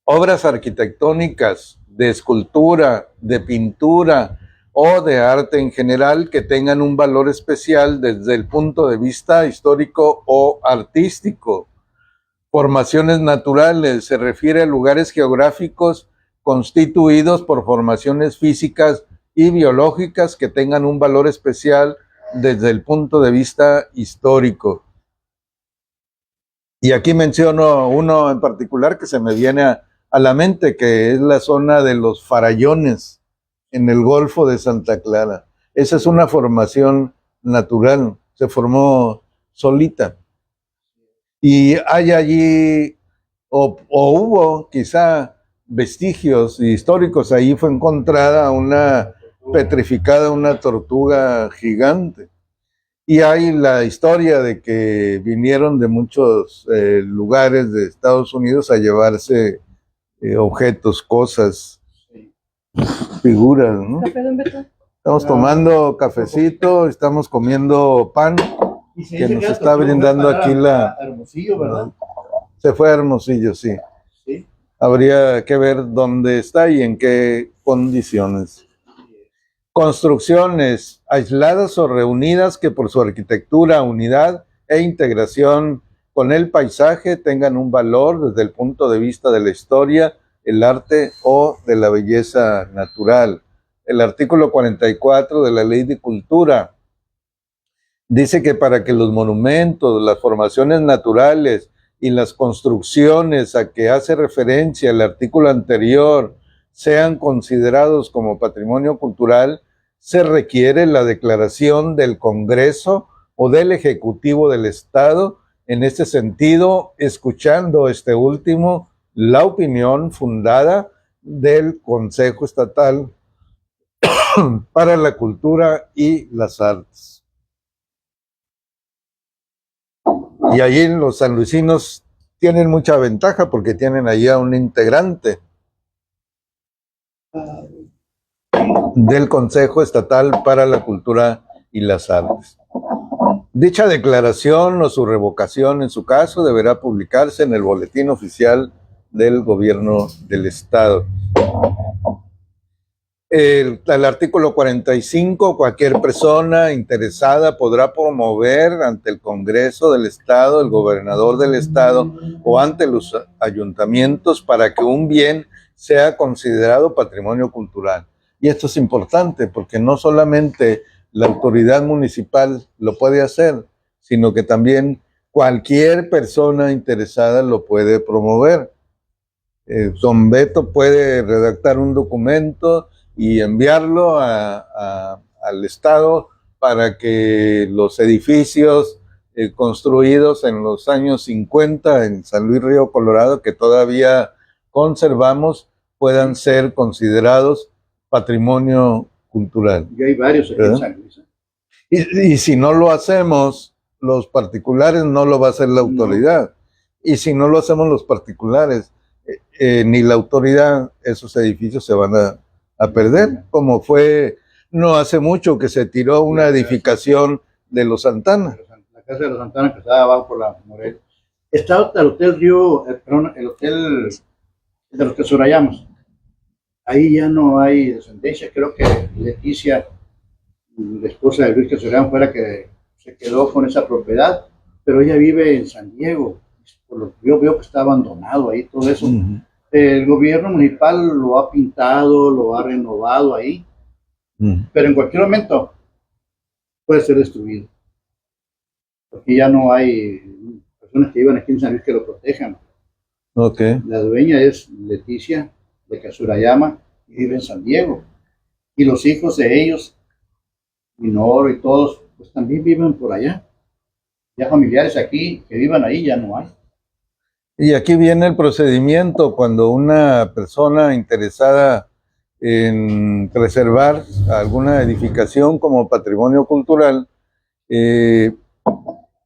obras arquitectónicas, de escultura, de pintura o de arte en general que tengan un valor especial desde el punto de vista histórico o artístico. Formaciones naturales se refiere a lugares geográficos constituidos por formaciones físicas y biológicas que tengan un valor especial desde el punto de vista histórico. Y aquí menciono uno en particular que se me viene a la mente, que es la zona de los Farallones en el Golfo de Santa Clara. Esa es una formación natural, se formó solita. Y hay allí, o hubo quizá vestigios históricos, ahí fue encontrada una petrificada, una tortuga gigante. Y hay la historia de que vinieron de muchos lugares de Estados Unidos a llevarse objetos, cosas, figuras, ¿no? ¿Café, don Beto? Estamos tomando cafecito, estamos comiendo pan, Y se que dice nos la está tortuga brindando fue aquí a Hermosillo, ¿verdad? Se fue a Hermosillo, sí. Sí. Habría que ver dónde está y en qué condiciones. Construcciones aisladas o reunidas que por su arquitectura, unidad e integración con el paisaje tengan un valor desde el punto de vista de la historia, el arte o de la belleza natural. El artículo 44 de la Ley de Cultura dice que para que los monumentos, las formaciones naturales y las construcciones a que hace referencia el artículo anterior sean considerados como patrimonio cultural, se requiere la declaración del Congreso o del Ejecutivo del Estado. En este sentido, escuchando este último, la opinión fundada del Consejo Estatal para la Cultura y las Artes. Y allí los sanluisinos tienen mucha ventaja porque tienen allí a un integrante del Consejo Estatal para la Cultura y las Artes. Dicha declaración o su revocación, en su caso, deberá publicarse en el Boletín Oficial del Gobierno del Estado. El artículo 45, cualquier persona interesada podrá promover ante el Congreso del Estado, el gobernador del Estado o ante los ayuntamientos para que un bien sea considerado patrimonio cultural. Y esto es importante porque no solamente la autoridad municipal lo puede hacer, sino que también cualquier persona interesada lo puede promover. Don Beto puede redactar un documento y enviarlo al Estado para que los edificios construidos en los años 50 en San Luis Río Colorado, que todavía conservamos, puedan ser considerados patrimonio cultural. Y hay varios aquí en San Luis. Y si no lo hacemos los particulares, no lo va a hacer la autoridad. Y si no lo hacemos los particulares, ni la autoridad, esos edificios se van a perder, como fue no hace mucho que se tiró una edificación de los Santana. La casa de los Santana, que estaba abajo por la Morelos. Está el Hotel Río, perdón, el hotel de los que Sorayamos. Ahí ya no hay descendencia. Creo que Leticia, la esposa de Luis Casorán, fue la que se quedó con esa propiedad, pero ella vive en San Diego. Por lo que yo veo que está abandonado ahí todo eso. El gobierno municipal lo ha pintado, lo ha renovado ahí, pero en cualquier momento puede ser destruido. Porque ya no hay personas que vivan aquí en San Luis que lo protejan. Ok. La dueña es Leticia de Casurayama y vive en San Diego. Y los hijos de ellos, Minoro y todos, pues también viven por allá. Ya familiares aquí que vivan ahí ya no hay. Y aquí viene el procedimiento cuando una persona interesada en preservar alguna edificación como patrimonio cultural,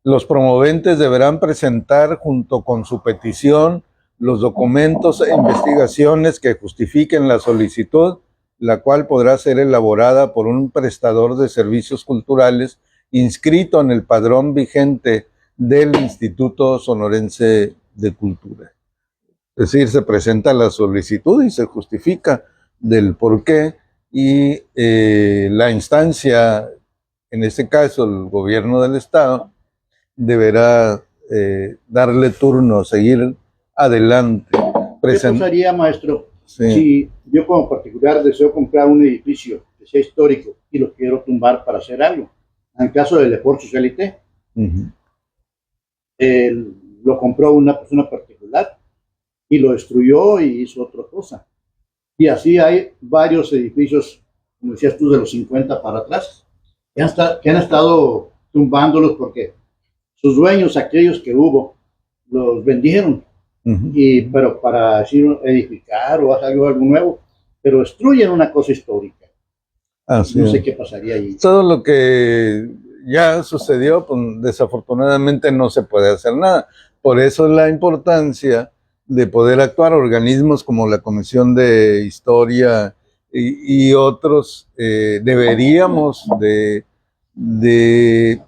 los promoventes deberán presentar junto con su petición los documentos e investigaciones que justifiquen la solicitud, la cual podrá ser elaborada por un prestador de servicios culturales inscrito en el padrón vigente del Instituto Sonorense de Cultura. Es decir, se presenta la solicitud y se justifica del por qué y la instancia, en este caso el gobierno del estado, deberá darle turno, seguir adelante. ¿Qué pasaría, maestro, Sí. si yo como particular deseo comprar un edificio que sea histórico y lo quiero tumbar para hacer algo? En el caso del Sport Socialité, lo compró una persona particular y lo destruyó y hizo otra cosa. Y así hay varios edificios, como decías tú, de los 50 para atrás, que han estado tumbándolos porque sus dueños, aquellos que hubo, los vendieron. Pero para decir, edificar o hacer algo nuevo, pero destruyen una cosa histórica. Así No sé es. qué pasaría allí. Todo lo que ya sucedió, pues, desafortunadamente no se puede hacer nada. Por eso es la importancia de poder actuar organismos como la Comisión de Historia y otros. Deberíamos de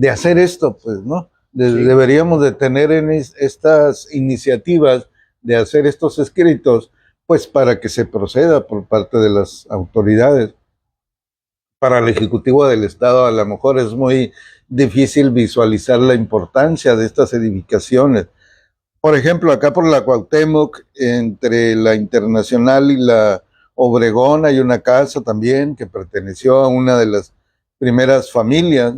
hacer esto, pues, ¿no? Sí. Deberíamos de tener en estas iniciativas de hacer estos escritos, pues para que se proceda por parte de las autoridades. Para el Ejecutivo del Estado a lo mejor es muy difícil visualizar la importancia de estas edificaciones. Por ejemplo, acá por la Cuauhtémoc, entre la Internacional y la Obregón, hay una casa también que perteneció a una de las primeras familias.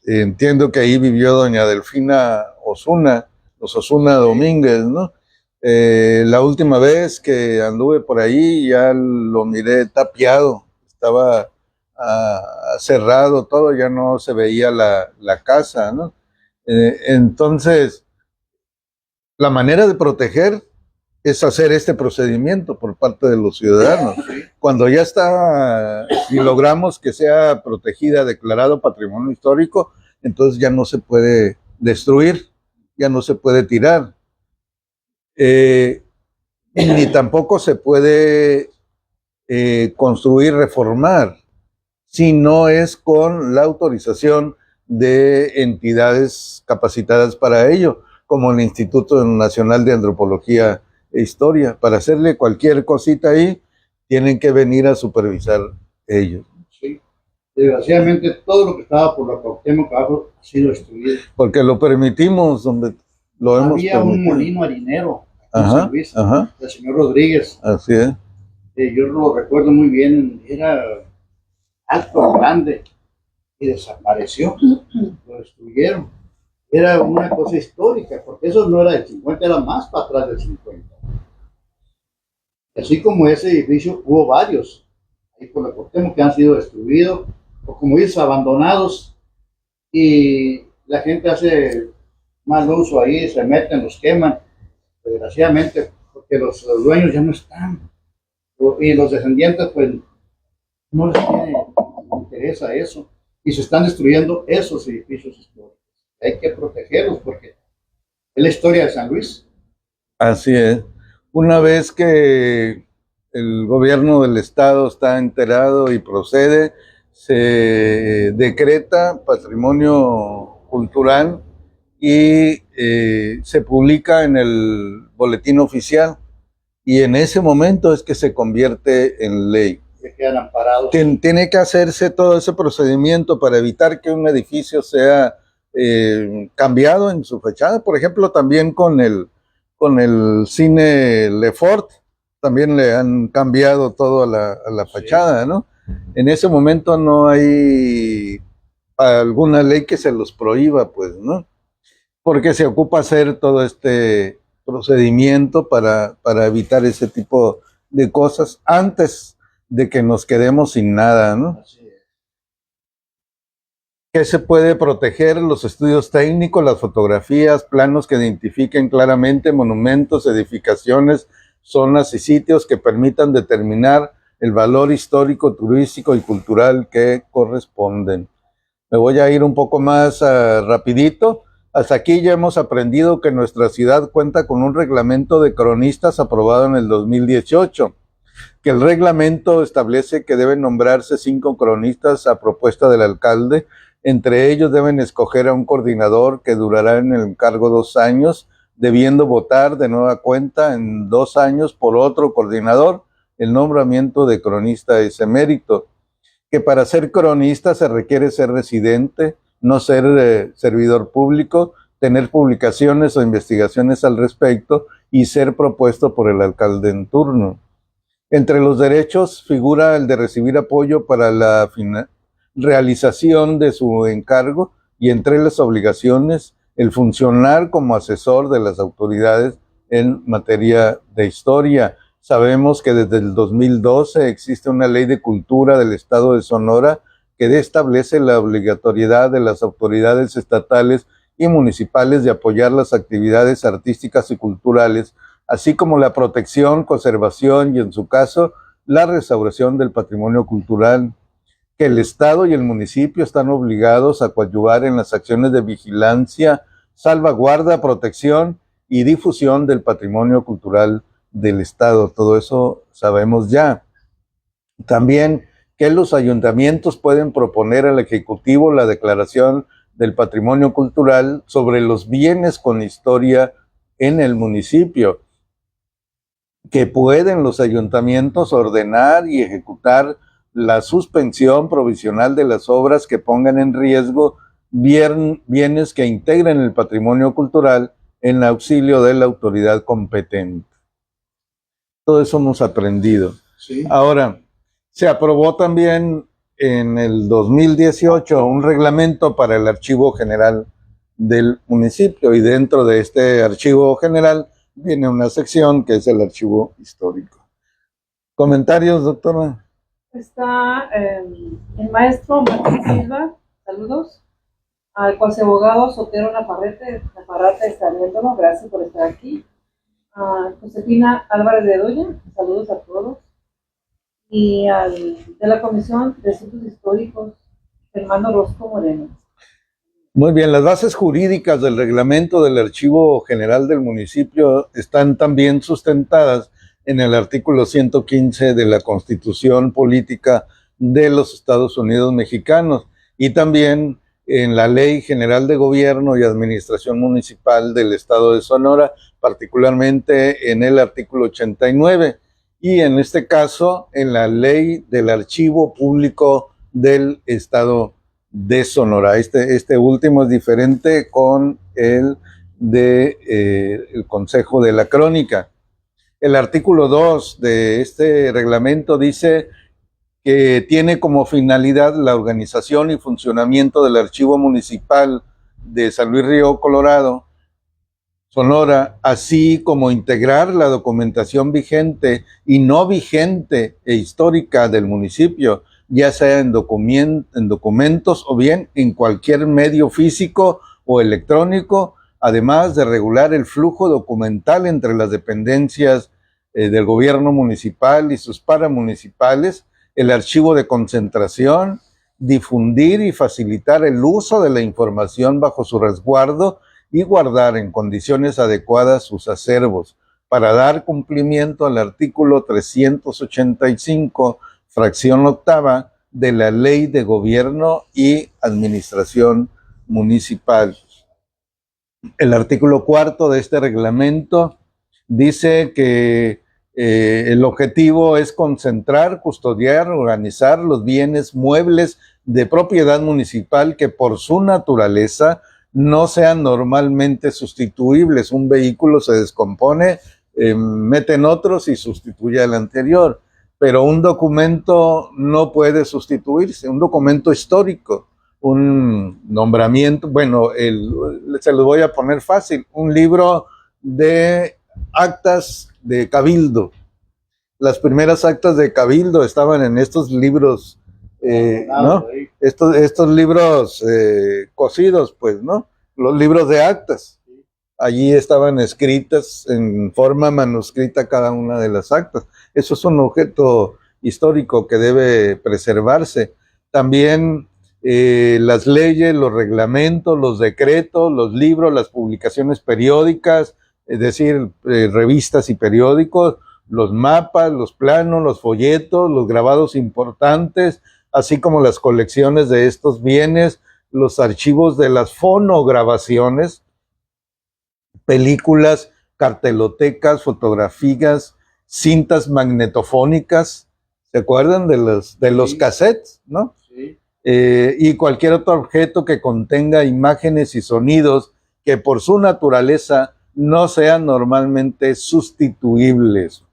Entiendo que ahí vivió doña Delfina Osuna, los Osuna Domínguez, ¿no? La última vez que anduve por ahí ya lo miré tapiado, estaba cerrado todo, ya no se veía la casa, ¿no? Entonces, la manera de proteger es hacer este procedimiento por parte de los ciudadanos. Cuando ya está, si logramos que sea protegida, declarado patrimonio histórico, entonces ya no se puede destruir, ya no se puede tirar. Ni tampoco se puede construir, reformar, si no es con la autorización de entidades capacitadas para ello, como el Instituto Nacional de Antropología e Historia. Para hacerle cualquier cosita ahí, tienen que venir a supervisar ellos. Sí. Desgraciadamente, todo lo que estaba por la Cuauhtémoc abajo ha sido destruido. Porque lo permitimos, donde lo hemos Había un permitido. molino harinero aquí en San Luis, del señor Rodríguez. Así es. Yo lo recuerdo muy bien, era alto, grande, y desapareció, lo destruyeron. Era una cosa histórica, porque eso no era del 50, era más para atrás del 50. Así como ese edificio, hubo varios, ahí por la Cuauhtémoc, que han sido destruidos, o como dices, abandonados, y la gente hace mal uso ahí, se meten, los queman, desgraciadamente, porque los dueños ya no están, y los descendientes, pues, no les interesa eso, y se están destruyendo esos edificios históricos. Hay que protegerlos porque es la historia de San Luis. Así es. Una vez que el gobierno del estado está enterado y procede, se decreta patrimonio cultural y se publica en el boletín oficial, y en ese momento es que se convierte en ley. Se quedan amparados. Tiene que hacerse todo ese procedimiento para evitar que un edificio sea cambiado en su fachada. Por ejemplo, también con el cine Lefort, también le han cambiado todo a la fachada, ¿no? En ese momento no hay alguna ley que se los prohíba, pues, ¿no? Porque se ocupa hacer todo este procedimiento para evitar ese tipo de cosas antes de que nos quedemos sin nada, ¿no? Así es. ¿Qué se puede proteger? Los estudios técnicos, las fotografías, planos que identifiquen claramente monumentos, edificaciones, zonas y sitios que permitan determinar el valor histórico, turístico y cultural que corresponden. Me voy a ir un poco más rapidito. Hasta aquí ya hemos aprendido que nuestra ciudad cuenta con un reglamento de cronistas aprobado en el 2018, que el reglamento establece que deben nombrarse 5 cronistas a propuesta del alcalde. Entre ellos deben escoger a un coordinador que durará en el cargo 2 años, debiendo votar de nueva cuenta en 2 años por otro coordinador. El nombramiento de cronista es emérito, que para ser cronista se requiere ser residente, no ser servidor público, tener publicaciones o investigaciones al respecto y ser propuesto por el alcalde en turno. Entre los derechos figura el de recibir apoyo para la realización de su encargo y entre las obligaciones el funcionar como asesor de las autoridades en materia de historia. Sabemos que desde el 2012 existe una ley de cultura del estado de Sonora que establece la obligatoriedad de las autoridades estatales y municipales de apoyar las actividades artísticas y culturales, así como la protección, conservación y, en su caso, la restauración del patrimonio cultural, que el Estado y el municipio están obligados a coadyuvar en las acciones de vigilancia, salvaguarda, protección y difusión del patrimonio cultural del Estado. Todo eso sabemos ya. También que los ayuntamientos pueden proponer al Ejecutivo la declaración del patrimonio cultural sobre los bienes con historia en el municipio, que pueden los ayuntamientos ordenar y ejecutar la suspensión provisional de las obras que pongan en riesgo bienes que integren el patrimonio cultural en auxilio de la autoridad competente. Todo eso hemos aprendido. Sí. Ahora, se aprobó también en el 2018 un reglamento para el Archivo General del municipio y dentro de este Archivo General viene una sección que es el Archivo Histórico. ¿Comentarios, doctora? Está el maestro Martín Silva, saludos. Al abogado Sotero Nafarrete está viéndolo, gracias por estar aquí. A Josefina Álvarez de Doña, saludos a todos. Y de la Comisión de Asuntos Históricos, Hermano Rosco Moreno. Muy bien, las bases jurídicas del reglamento del Archivo General del municipio están también sustentadas en el artículo 115 de la Constitución Política de los Estados Unidos Mexicanos y también en la Ley General de Gobierno y Administración Municipal del Estado de Sonora, particularmente en el artículo 89, y en este caso en la Ley del Archivo Público del Estado de Sonora. Este último es diferente con el el Consejo de la Crónica. El artículo 2 de este reglamento dice que tiene como finalidad la organización y funcionamiento del Archivo Municipal de San Luis Río Colorado, Sonora, así como integrar la documentación vigente y no vigente e histórica del municipio, ya sea en documentos o bien en cualquier medio físico o electrónico, además de regular el flujo documental entre las dependencias del gobierno municipal y sus paramunicipales, el archivo de concentración, difundir y facilitar el uso de la información bajo su resguardo y guardar en condiciones adecuadas sus acervos, para dar cumplimiento al artículo 385, fracción octava, de la Ley de Gobierno y Administración Municipal. El artículo 4 de este reglamento dice que el objetivo es concentrar, custodiar, organizar los bienes muebles de propiedad municipal que por su naturaleza no sean normalmente sustituibles. Un vehículo se descompone, meten otros y sustituye al anterior, pero un documento no puede sustituirse, un documento histórico un nombramiento, bueno, se lo voy a poner fácil, un libro de actas de cabildo. Las primeras actas de cabildo estaban en estos libros, ¿no? Estos libros cosidos, pues, ¿no? Los libros de actas. Allí estaban escritas en forma manuscrita cada una de las actas. Eso es un objeto histórico que debe preservarse. También las leyes, los reglamentos, los decretos, los libros, las publicaciones periódicas, es decir, revistas y periódicos, los mapas, los planos, los folletos, los grabados importantes, así como las colecciones de estos bienes, los archivos de las fonograbaciones, películas, cartelotecas, fotografías, cintas magnetofónicas, ¿se acuerdan de los cassettes, no? Sí. Y cualquier otro objeto que contenga imágenes y sonidos que por su naturaleza no sean normalmente sustituibles.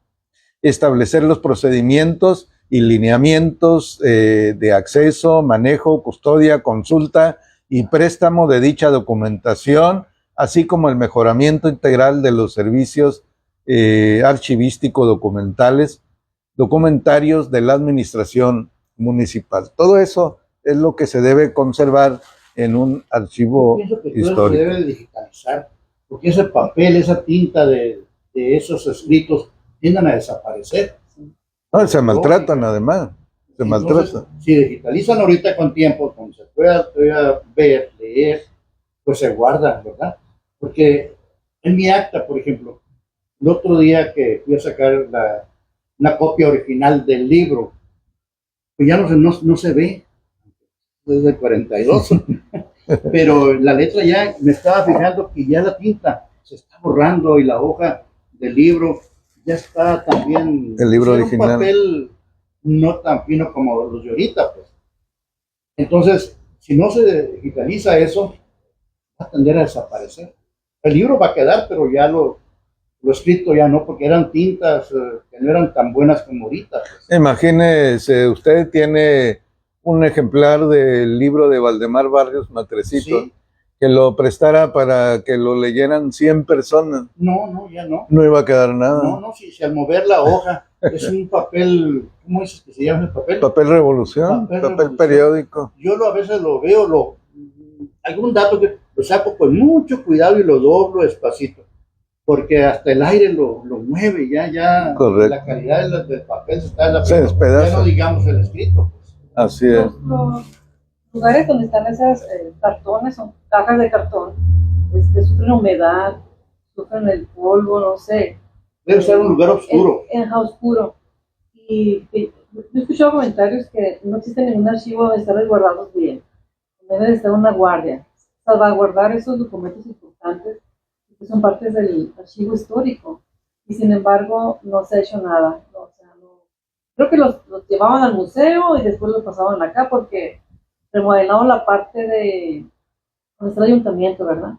Establecer los procedimientos y lineamientos de acceso, manejo, custodia, consulta y préstamo de dicha documentación, así como el mejoramiento integral de los servicios archivístico-documentarios de la administración municipal. Todo eso es lo que se debe conservar en un archivo Yo pienso que todo histórico. eso se debe digitalizar, porque ese papel, esa tinta de esos escritos tienden a desaparecer. No, se maltratan además, se Entonces, maltratan. si digitalizan ahorita con tiempo, como se pueda ver, leer, pues se guarda, ¿verdad? Porque en mi acta, por ejemplo, el otro día que fui a sacar una copia original del libro, pues ya no se ve, desde el 42, pero la letra ya, me estaba fijando que ya la tinta se está borrando y la hoja del libro ya está también, El libro es original. un papel no tan fino como los de ahorita, pues. Entonces, si no se digitaliza eso, va a tender a desaparecer. El libro va a quedar, pero ya lo escrito ya no, porque eran tintas que no eran tan buenas como ahorita, pues. Imagínese, usted tiene un ejemplar del libro de Valdemar Barrios Matrecito, Sí. que lo prestara para que lo leyeran 100 personas, No, ya no. no iba a quedar nada. No, si al mover la hoja es un papel, ¿cómo dices que se llama el papel? Papel revolución, Papel papel revolución. periódico. Yo a veces lo veo, algún dato que lo saco con mucho cuidado y lo doblo despacito, porque hasta el aire lo mueve, ya Correcto. la calidad del papel se está Se despedaza. ya no digamos el escrito, pues. Así es. Los lugares donde están esas cartones, son cajas de cartón, sufren humedad, sufren el polvo, no sé. Debe ser un lugar oscuro. Oscuro. Y yo he escuchado comentarios que no existe ningún archivo donde están resguardados bien. Debe de estar una guardia. Salvaguardar esos documentos importantes que son partes del archivo histórico. Y sin embargo, no se ha hecho nada. O sea, creo que los llevaban al museo y después los pasaban acá porque remodelaron la parte de donde está el ayuntamiento, ¿verdad?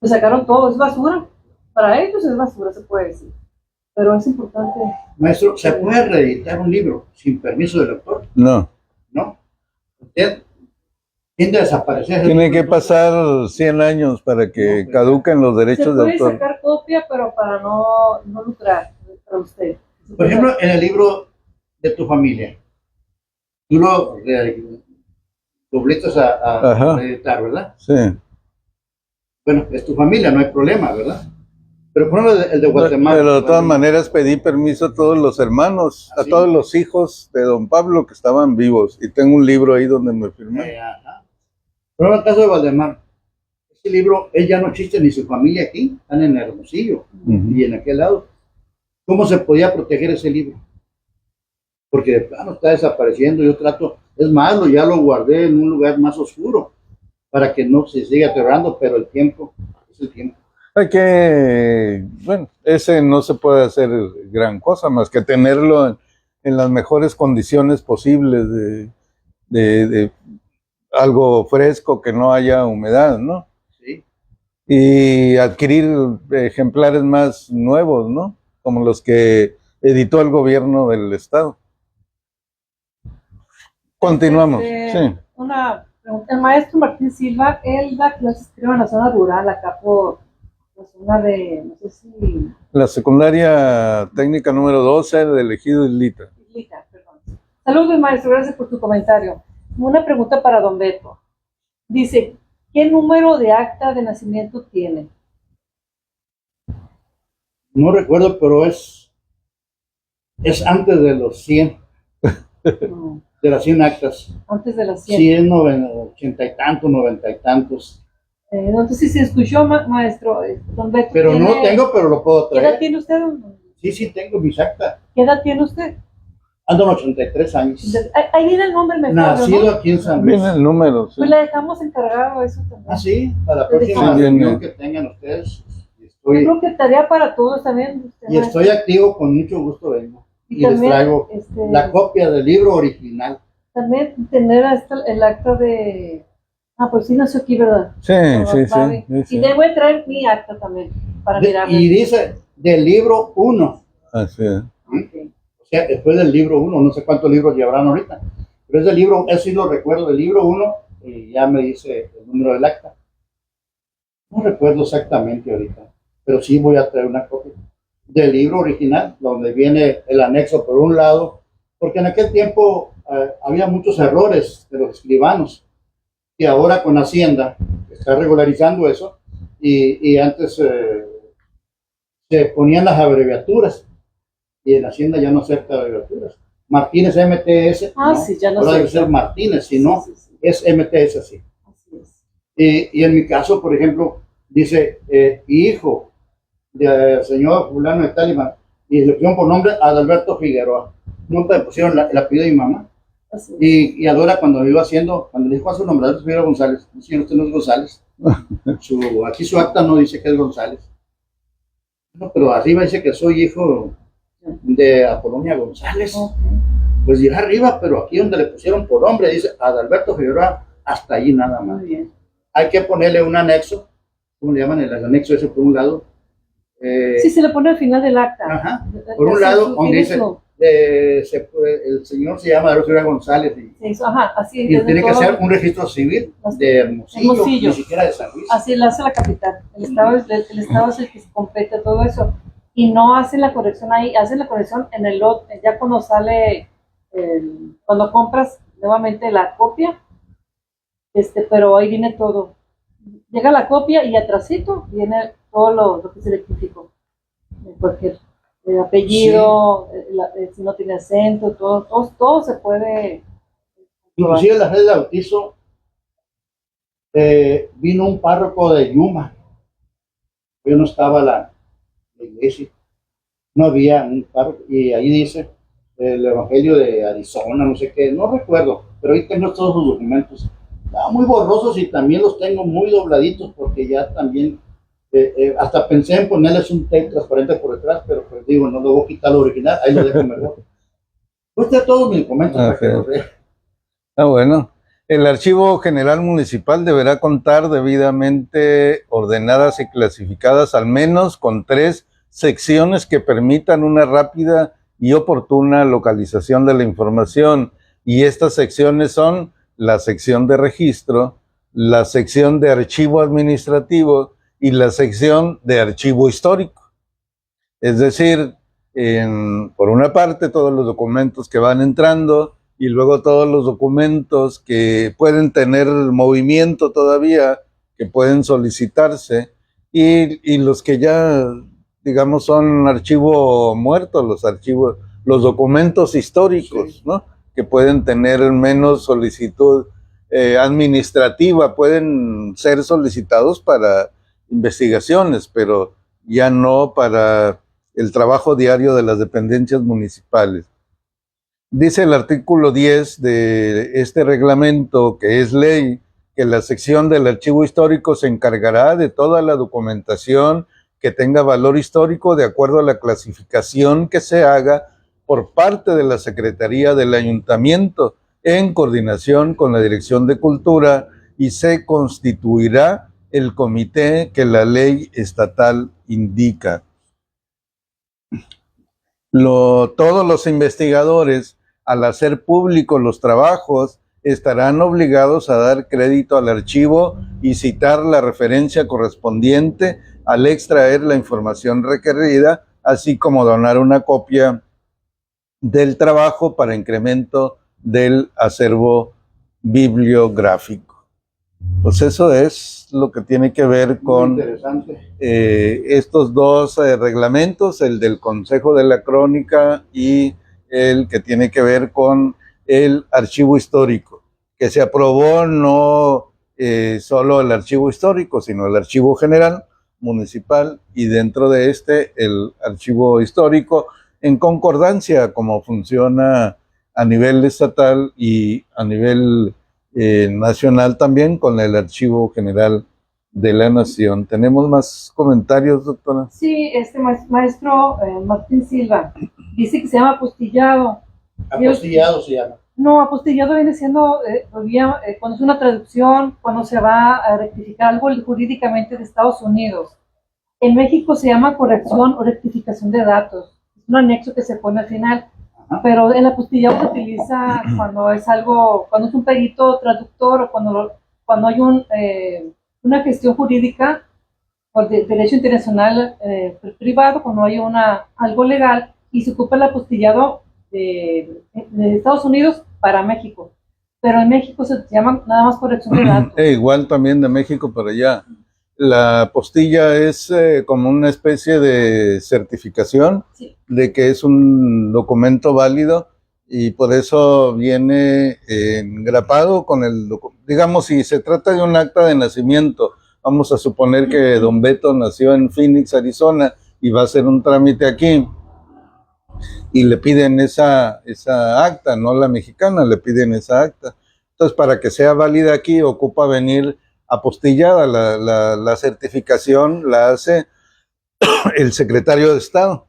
Pues sacaron todo, es basura. Para ellos es basura, se puede decir. Pero es importante. Maestro, ¿se puede reeditar un libro sin permiso del autor? No, No. Usted tiende a desaparecer. tiene que pasar 100 años para que caduquen los Se derechos de puede autor. sacar copia, pero para no lucrar para usted. Por ejemplo, en el libro de tu familia, tú lo obligas a Ajá. reeditar, ¿verdad? Sí. Bueno, es tu familia, no hay problema, ¿verdad? Pero por ejemplo, el de Guatemala. Pero de todas maneras pedí permiso a todos los hermanos, ¿Ah, a sí? todos los hijos de don Pablo que estaban vivos. Y tengo un libro ahí donde me firmé. Ajá. Pero en el caso de Valdemar, ese libro, él ya no existe ni su familia aquí, están en Hermosillo Ujú. y en aquel lado. ¿Cómo se podía proteger ese libro? Porque de plano está desapareciendo. Yo trato, es más, ya lo guardé en un lugar más oscuro para que no se siga aterrando, pero el tiempo es el tiempo. Hay que, bueno, ese no se puede hacer gran cosa más que tenerlo en las mejores condiciones posibles de algo fresco, que no haya humedad, ¿no? ¿Sí? Y adquirir ejemplares más nuevos, ¿no? Como los que editó el gobierno del estado. Continuamos, sí. una pregunta. El maestro Martín Silva, él da clases, creo, en la zona rural, acá por la zona de, no sé si, La secundaria técnica número 12 del Ejido Islita. Islita, perdón. Saludos, maestro, gracias por tu comentario. Una pregunta para don Beto. Dice, ¿qué número de acta de nacimiento tiene? No recuerdo, pero es antes de los 100, Mm, de las 100 actas. Antes de las 100. 100, 80 y tantos, 90 y tantos. No sé si se escuchó, maestro, don Beto. Pero no lo tengo, pero lo puedo ¿Qué edad traer. tiene usted? Sí, tengo mis actas. ¿Qué edad tiene usted? Ando en 83 años. Ahí viene el nombre mejor, Nacido ¿no? aquí en San Luis. Viene el número. Sí. Pues le dejamos encargado eso también. Ah, sí, para la Sí, próxima viene. reunión que tengan ustedes. Yo creo que tarea para todos también. usted, Y maestro. estoy activo, con mucho gusto vengo. Y les también, traigo la copia del libro original. también tener el acta de... Ah, pues sí nació aquí, ¿verdad? Sí, sí, Vale. sí, sí. Y le voy a traer mi acta también, para mirar. Y dice del libro 1. Así es. O sea, después del libro 1, no sé cuántos libros llevarán ahorita. Pero es del libro, eso sí lo recuerdo, del libro 1, y ya me dice el número del acta. No recuerdo exactamente ahorita, pero sí voy a traer una copia del libro original, donde viene el anexo por un lado, porque en aquel tiempo había muchos errores de los escribanos, y ahora con Hacienda está regularizando eso, y antes se ponían las abreviaturas, y en Hacienda ya no acepta abreviaturas. Martínez MTS, Ah, no, sí, ya no ahora debe acepta. ser Martínez, si no, Sí, sí, sí. es MTS así. Así es. Y en mi caso, por ejemplo, dice hijo del señor fulano de Talima, y le pusieron por nombre Adalberto Figueroa. Nunca le pusieron el apellido de mi mamá. Así es. Y ahora cuando lo iba haciendo, cuando le dijo a su nombre, Adalberto Figueroa González, señor, usted no es González. Aquí su acta no dice que es González. No, pero arriba dice que soy hijo de Apolonia González. Ok. Pues dirá arriba, pero aquí donde le pusieron por nombre dice Adalberto Figueroa, hasta allí nada más. Muy bien. Hay que ponerle un anexo, ¿cómo le llaman? El anexo ese por un lado. Sí, se le pone al final del acta. Ajá. Por un lado, donde dice, el señor se llama Adalberto Figueroa González y Ajá, así tiene desde que todo- ser un registro civil de Hermosillo, Hermosillo. ni siquiera de San Luis. Así lo hace la capital. El estado es el que se compete todo eso. Y no hacen la corrección ahí, hacen la corrección en el lote, ya cuando sale, cuando compras nuevamente la copia, pero ahí viene todo. Llega la copia y atrásito viene todo lo que se rectificó. Cualquier apellido, si no tiene acento, todo se puede. Inclusive en la red de bautizo vino un párroco de Yuma. Yo no estaba la iglesia, no había un párroco, y ahí dice el evangelio de Arizona, no sé qué, no recuerdo, pero ahí tengo todos los documentos. Estaban muy borrosos y también los tengo muy dobladitos porque ya también hasta pensé en ponerles un tape transparente por detrás, pero pues digo, no lo voy a quitar lo original, ahí lo dejo mejor. Pues está todos mis documentos para que los vean. Ah, bueno. El Archivo General Municipal deberá contar debidamente ordenadas y clasificadas al menos con 3 secciones que permitan una rápida y oportuna localización de la información. Y estas secciones son la sección de registro, la sección de archivo administrativo y la sección de archivo histórico. Es decir, por una parte todos los documentos que van entrando y luego todos los documentos que pueden tener movimiento todavía, que pueden solicitarse, y los que ya, digamos, son archivo muerto, los documentos históricos, ¿no? Que pueden tener menos solicitud administrativa, pueden ser solicitados para investigaciones, pero ya no para el trabajo diario de las dependencias municipales. Dice el artículo 10 de este reglamento, que es ley, que la sección del archivo histórico se encargará de toda la documentación que tenga valor histórico de acuerdo a la clasificación que se haga por parte de la Secretaría del Ayuntamiento en coordinación con la Dirección de Cultura, y se constituirá el comité que la ley estatal indica. Todos los investigadores, al hacer públicos los trabajos, estarán obligados a dar crédito al archivo y citar la referencia correspondiente al extraer la información requerida, así como donar una copia del trabajo para incremento del acervo bibliográfico. Pues eso es lo que tiene que ver Muy con interesante. estos dos reglamentos, el del Consejo de la Crónica y el que tiene que ver con el archivo histórico, que se aprobó no solo el archivo histórico, sino el archivo general municipal y dentro de este el archivo histórico, en concordancia como funciona a nivel estatal y a nivel nacional también con el Archivo General de la Nación. ¿Tenemos más comentarios, doctora? Sí, este maestro Martín Silva dice que se llama apostillado. Apostillado se llama. No, apostillado viene siendo cuando es una traducción, cuando se va a rectificar algo jurídicamente de Estados Unidos. En México se llama corrección o rectificación de datos. Es un anexo que se pone al final. Ajá. Pero el apostillado se utiliza cuando es algo, cuando es un perito traductor o cuando hay una gestión jurídica por derecho internacional privado, cuando hay algo legal y se ocupa el apostillado de Estados Unidos para México. Pero en México se llama nada más corrección de datos. Igual también de México para allá. La apostilla es como una especie de certificación Sí. de que es un documento válido y por eso viene engrapado con el documento. Digamos, si se trata de un acta de nacimiento, vamos a suponer que don Beto nació en Phoenix, Arizona, y va a hacer un trámite aquí, y le piden esa acta, no la mexicana, le piden esa acta. Entonces, para que sea válida aquí, ocupa venir apostillada. La certificación la hace el secretario de Estado.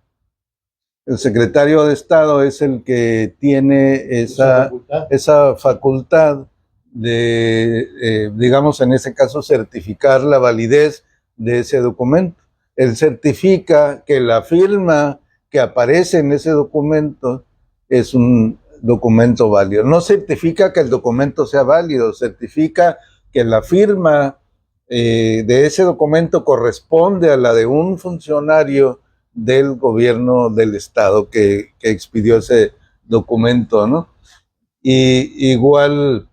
El secretario de Estado es el que tiene esa facultad de, digamos, en ese caso, certificar la validez de ese documento. Él certifica que la firma que aparece en ese documento es un documento válido. No certifica que el documento sea válido, certifica que la firma de ese documento corresponde a la de un funcionario del gobierno del estado que expidió ese documento, ¿no? Y igual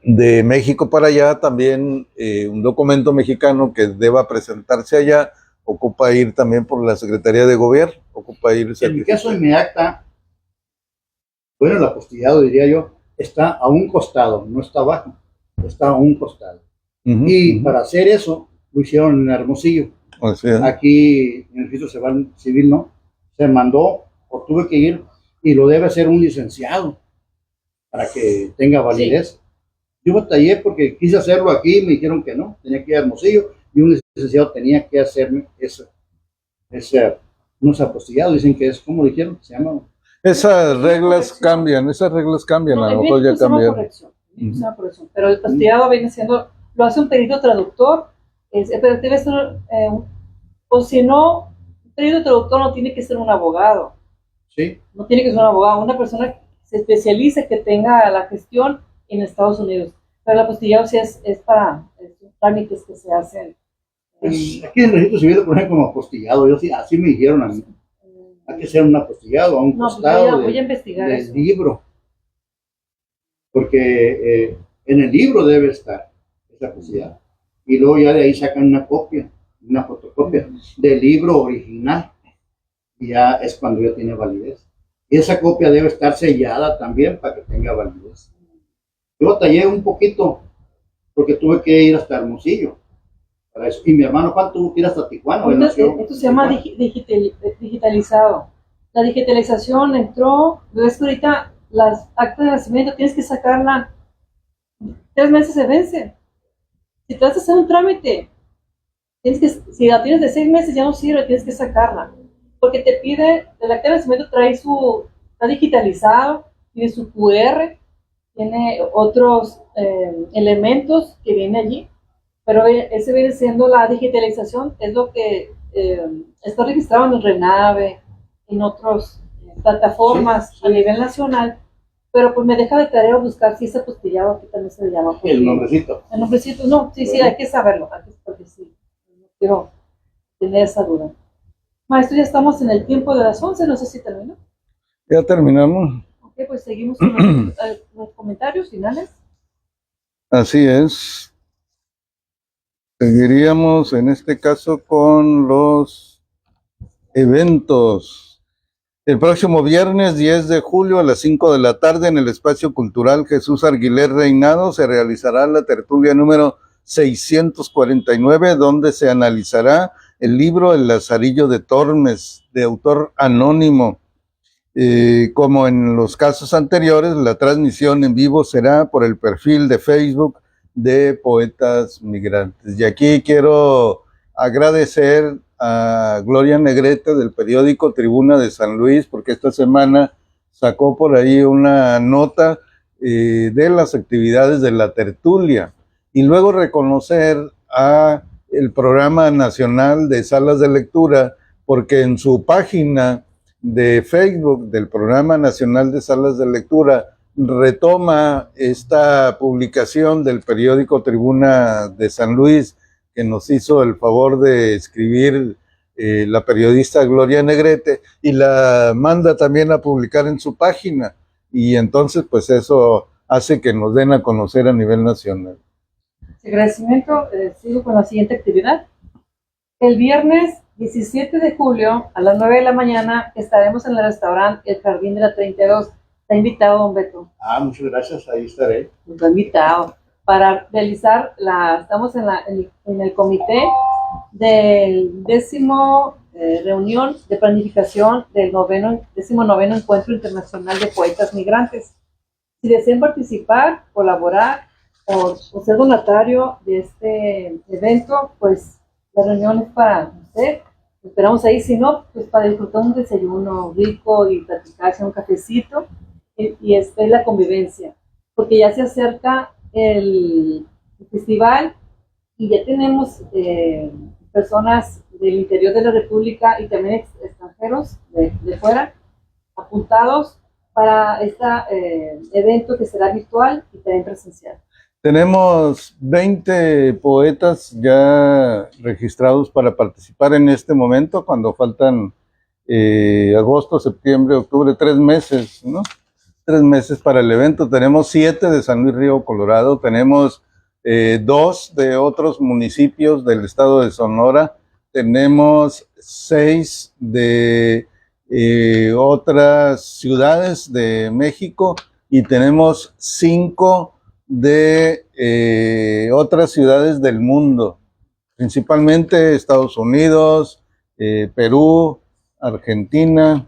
de México para allá también un documento mexicano que deba presentarse allá ocupa ir también por la Secretaría de Gobierno, ocupa ir. En mi caso, en mi acta, bueno, el apostillado, diría yo, está a un costado, no está abajo, está a un costado. Y para hacer eso, lo hicieron en Hermosillo. O sea, Aquí en el registro civil, ¿no? Se mandó, o tuve que ir, y lo debe hacer un licenciado para que tenga validez. Yo batallé porque quise hacerlo aquí y me dijeron que no, tenía que ir a Hermosillo y un licenciado tenía que hacerme unos apostillados. Dicen que es, ¿cómo dijeron? Se llama. esas reglas cambian, a lo mejor ya cambiaron. Corrección, pero el apostillado viene siendo, lo hace un perito traductor, pero debe ser, o si no, un perito traductor no tiene que ser un abogado. Sí. No tiene que ser un abogado, una persona que se especialice, que tenga la gestión en Estados Unidos. Pero el apostillado sí es para trámites que se hacen. Aquí en el registro civil lo ponen como apostillado. Yo sí, así me dijeron a mí. Hay que ser un apostillado a un costado voy a investigar del eso. libro. Porque en el libro debe estar esa apostillado. Y luego ya de ahí sacan una copia, una fotocopia del libro original. Y ya es cuando ya tiene validez. Y esa copia debe estar sellada también para que tenga validez. Yo batallé un poquito porque tuve que ir hasta Hermosillo para eso. Y mi hermano Juan tuvo que ir hasta Tijuana. Esto se llama digitalizado. La digitalización entró, ves que ahorita las actas de nacimiento tienes que sacarla 3 meses se vence. Si te vas a hacer un trámite, si la tienes de 6 meses ya no sirve, tienes que sacarla. Porque te pide, el acta de nacimiento está digitalizado, tiene su QR, tiene otros elementos que vienen allí, pero ese viene siendo la digitalización, es lo que está registrado en el RENAVE, en otras plataformas a nivel nacional, Pero pues me deja de tarea buscar si ese apostillado aquí también se le llama. porque- El nombrecito. El nombrecito, no, sí, hay que saberlo, porque sí, no quiero tener esa duda. Maestro, ya estamos en el tiempo de las 11, no sé si terminó. Ya terminamos. Ok, pues seguimos con los comentarios finales. Así es. Seguiríamos en este caso con los eventos. El próximo viernes 10 de julio a las 5 de la tarde en el Espacio Cultural Jesús Arguiler Reinado se realizará la tertulia número 649, donde se analizará el libro El Lazarillo de Tormes, de autor anónimo. Como en los casos anteriores, la transmisión en vivo será por el perfil de Facebook de Poetas Migrantes. Y aquí quiero agradecer a Gloria Negrete del periódico Tribuna de San Luis, porque esta semana sacó por ahí una nota de las actividades de la tertulia. Y luego reconocer a el Programa Nacional de Salas de Lectura, porque en su página de Facebook del Programa Nacional de Salas de Lectura retoma esta publicación del periódico Tribuna de San Luis que nos hizo el favor de escribir la periodista Gloria Negrete, y la manda también a publicar en su página, y entonces pues eso hace que nos den a conocer a nivel nacional. Agradecimiento, sigo con la siguiente actividad. El viernes 17 de julio a las 9 de la mañana estaremos en el restaurante El Jardín de la 32. Está invitado, don Beto. Muchas gracias, ahí estaré. Está invitado para realizar estamos en el comité del 10º reunión de planificación del 19º Encuentro Internacional de Poetas Migrantes. Si desean participar, colaborar o ser donatario de este evento, pues la reunión es para usted. Esperamos ahí, si no, pues para disfrutar un desayuno rico y platicarse un cafecito y la convivencia, porque ya se acerca el festival y ya tenemos personas del interior de la República y también extranjeros de fuera apuntados para este evento que será virtual y también presencial. Tenemos 20 poetas ya registrados para participar en este momento, cuando faltan agosto, septiembre, octubre, 3 meses, ¿no? 3 meses para el evento. Tenemos 7 de San Luis Río Colorado, tenemos 2 de otros municipios del estado de Sonora, tenemos 6 de otras ciudades de México y tenemos 5 de otras ciudades del mundo, principalmente Estados Unidos, Perú, Argentina,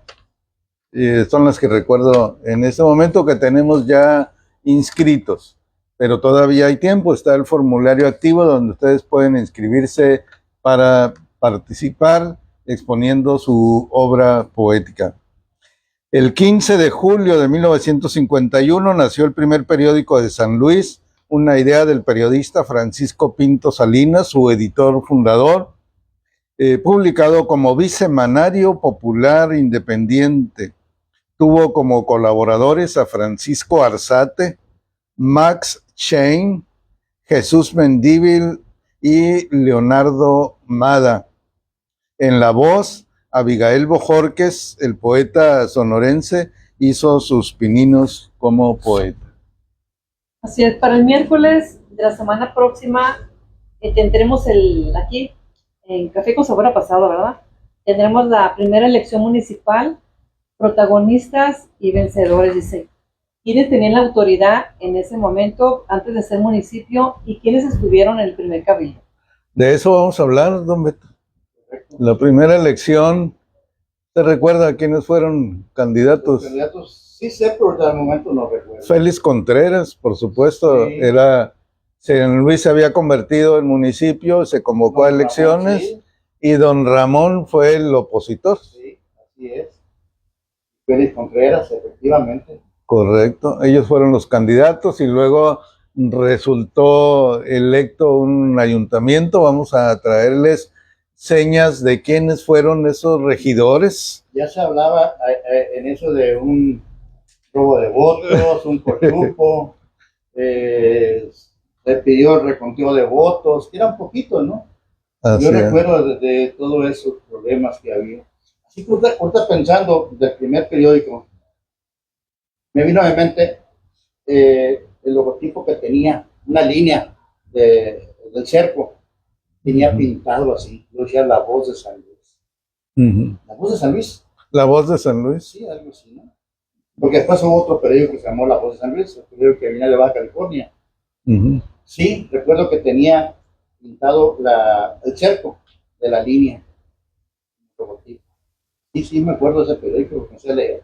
son las que recuerdo en este momento que tenemos ya inscritos, pero todavía hay tiempo. Está el formulario activo donde ustedes pueden inscribirse para participar exponiendo su obra poética. El 15 de julio de 1951 nació el primer periódico de San Luis, una idea del periodista Francisco Pinto Salinas, su editor fundador, publicado como bisemanario popular independiente. Tuvo como colaboradores a Francisco Arzate, Max Chain, Jesús Mendívil y Leonardo Mada. En la voz, Abigail Bojorques, el poeta sonorense, hizo sus pininos como poeta. Así es, para el miércoles de la semana próxima tendremos aquí en Café con Sabor a Pasado, ¿verdad? Tendremos la primera elección municipal, protagonistas y vencedores, dice. ¿Quiénes tenían la autoridad en ese momento antes de ser municipio y quiénes estuvieron en el primer cabildo? De eso vamos a hablar, don Beto. La primera elección, ¿te recuerda quiénes fueron candidatos? Los candidatos sí sé, pero hasta el momento no recuerdo. Félix Contreras, por supuesto, Sí. San Luis se había convertido en municipio, se convocó a elecciones, Sí, y don Ramón fue el opositor. sí, así es. Félix Contreras, efectivamente. Correcto, ellos fueron los candidatos y luego resultó electo un ayuntamiento. Vamos a traerles señas de quiénes fueron esos regidores. Ya se hablaba en eso de robo de votos, un cochupo, se pidió el reconteo de votos, que era un poquito, ¿no? Así Yo es. recuerdo de todos esos problemas que había. Así que ahorita pensando del primer periódico, me vino a mi mente el logotipo que tenía, una línea del cerco, tenía pintado así, lo decía La Voz de San Luis. Ujú. ¿La Voz de San Luis? La Voz de San Luis. Sí, algo así, ¿no? Porque después hubo otro periódico que se llamó La Voz de San Luis, el periódico que venía de Baja California. Ujú. Sí, recuerdo que tenía pintado el cerco de la línea. Sí, me acuerdo de ese periódico, lo pensé leer.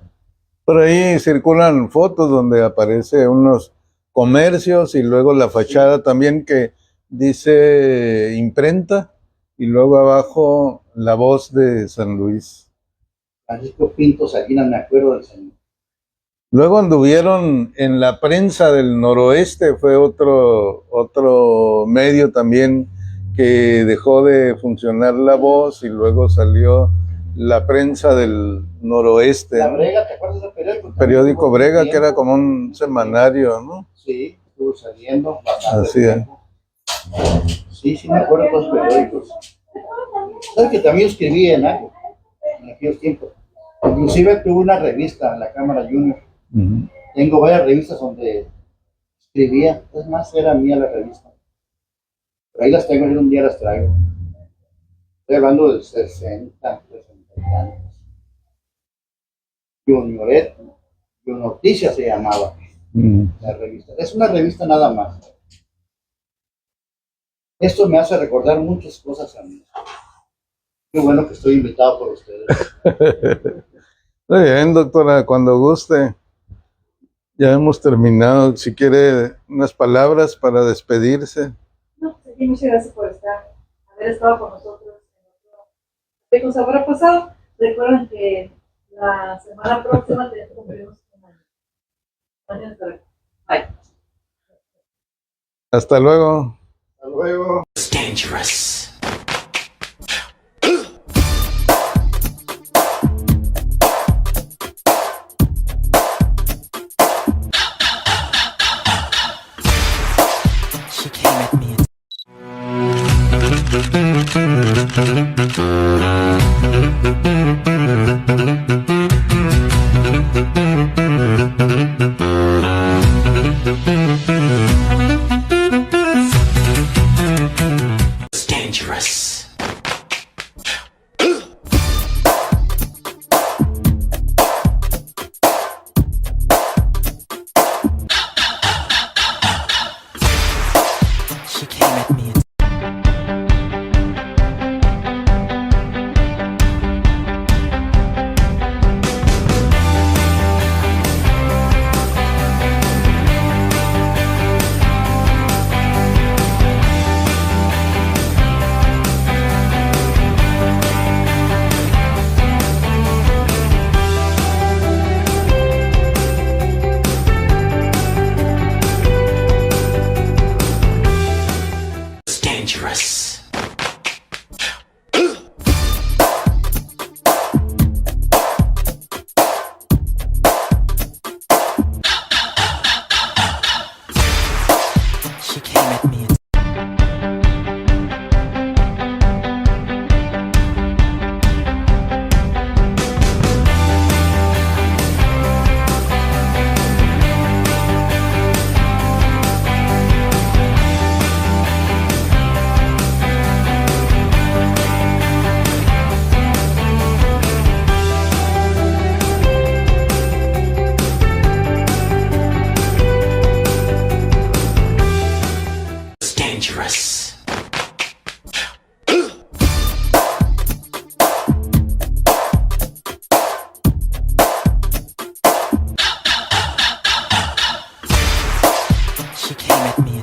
Por ahí circulan fotos donde aparece unos comercios y luego la fachada también que dice imprenta y luego abajo La Voz de San Luis. Francisco Pinto Salinas, me acuerdo del señor. Luego anduvieron en la prensa del noroeste, fue otro medio también que dejó de funcionar La Voz y luego salió la prensa del noroeste, La ¿no? Brega, ¿te acuerdas del periódico? El periódico Brega, que era como un semanario, ¿no? Sí, estuvo saliendo bastante Así es. tiempo. Sí, me acuerdo de los periódicos. ¿Sabes que también escribí en algo en aquellos tiempos? Inclusive tuve una revista en la Cámara Junior. Ujú. Tengo varias revistas donde escribía. Es más, era mía la revista. Pero ahí las tengo y un día las traigo. Estoy hablando del 60, 60 y tantos. Junioret, Noticias se llamaba Ujú. la revista. Es una revista nada más. Esto me hace recordar muchas cosas a mí. Qué bueno que estoy invitado por ustedes. Muy bien, doctora, cuando guste. Ya hemos terminado. Si quiere unas palabras para despedirse. No, pues aquí muchas gracias por haber estado con nosotros en otro Sabor pasado. Recuerden que la semana próxima cumplimos un año. Bye. Hasta luego. Hasta luego. It's dangerous. She came at me It's dangerous. She came at me It's dangerous. She came at me It's dangerous. She came at me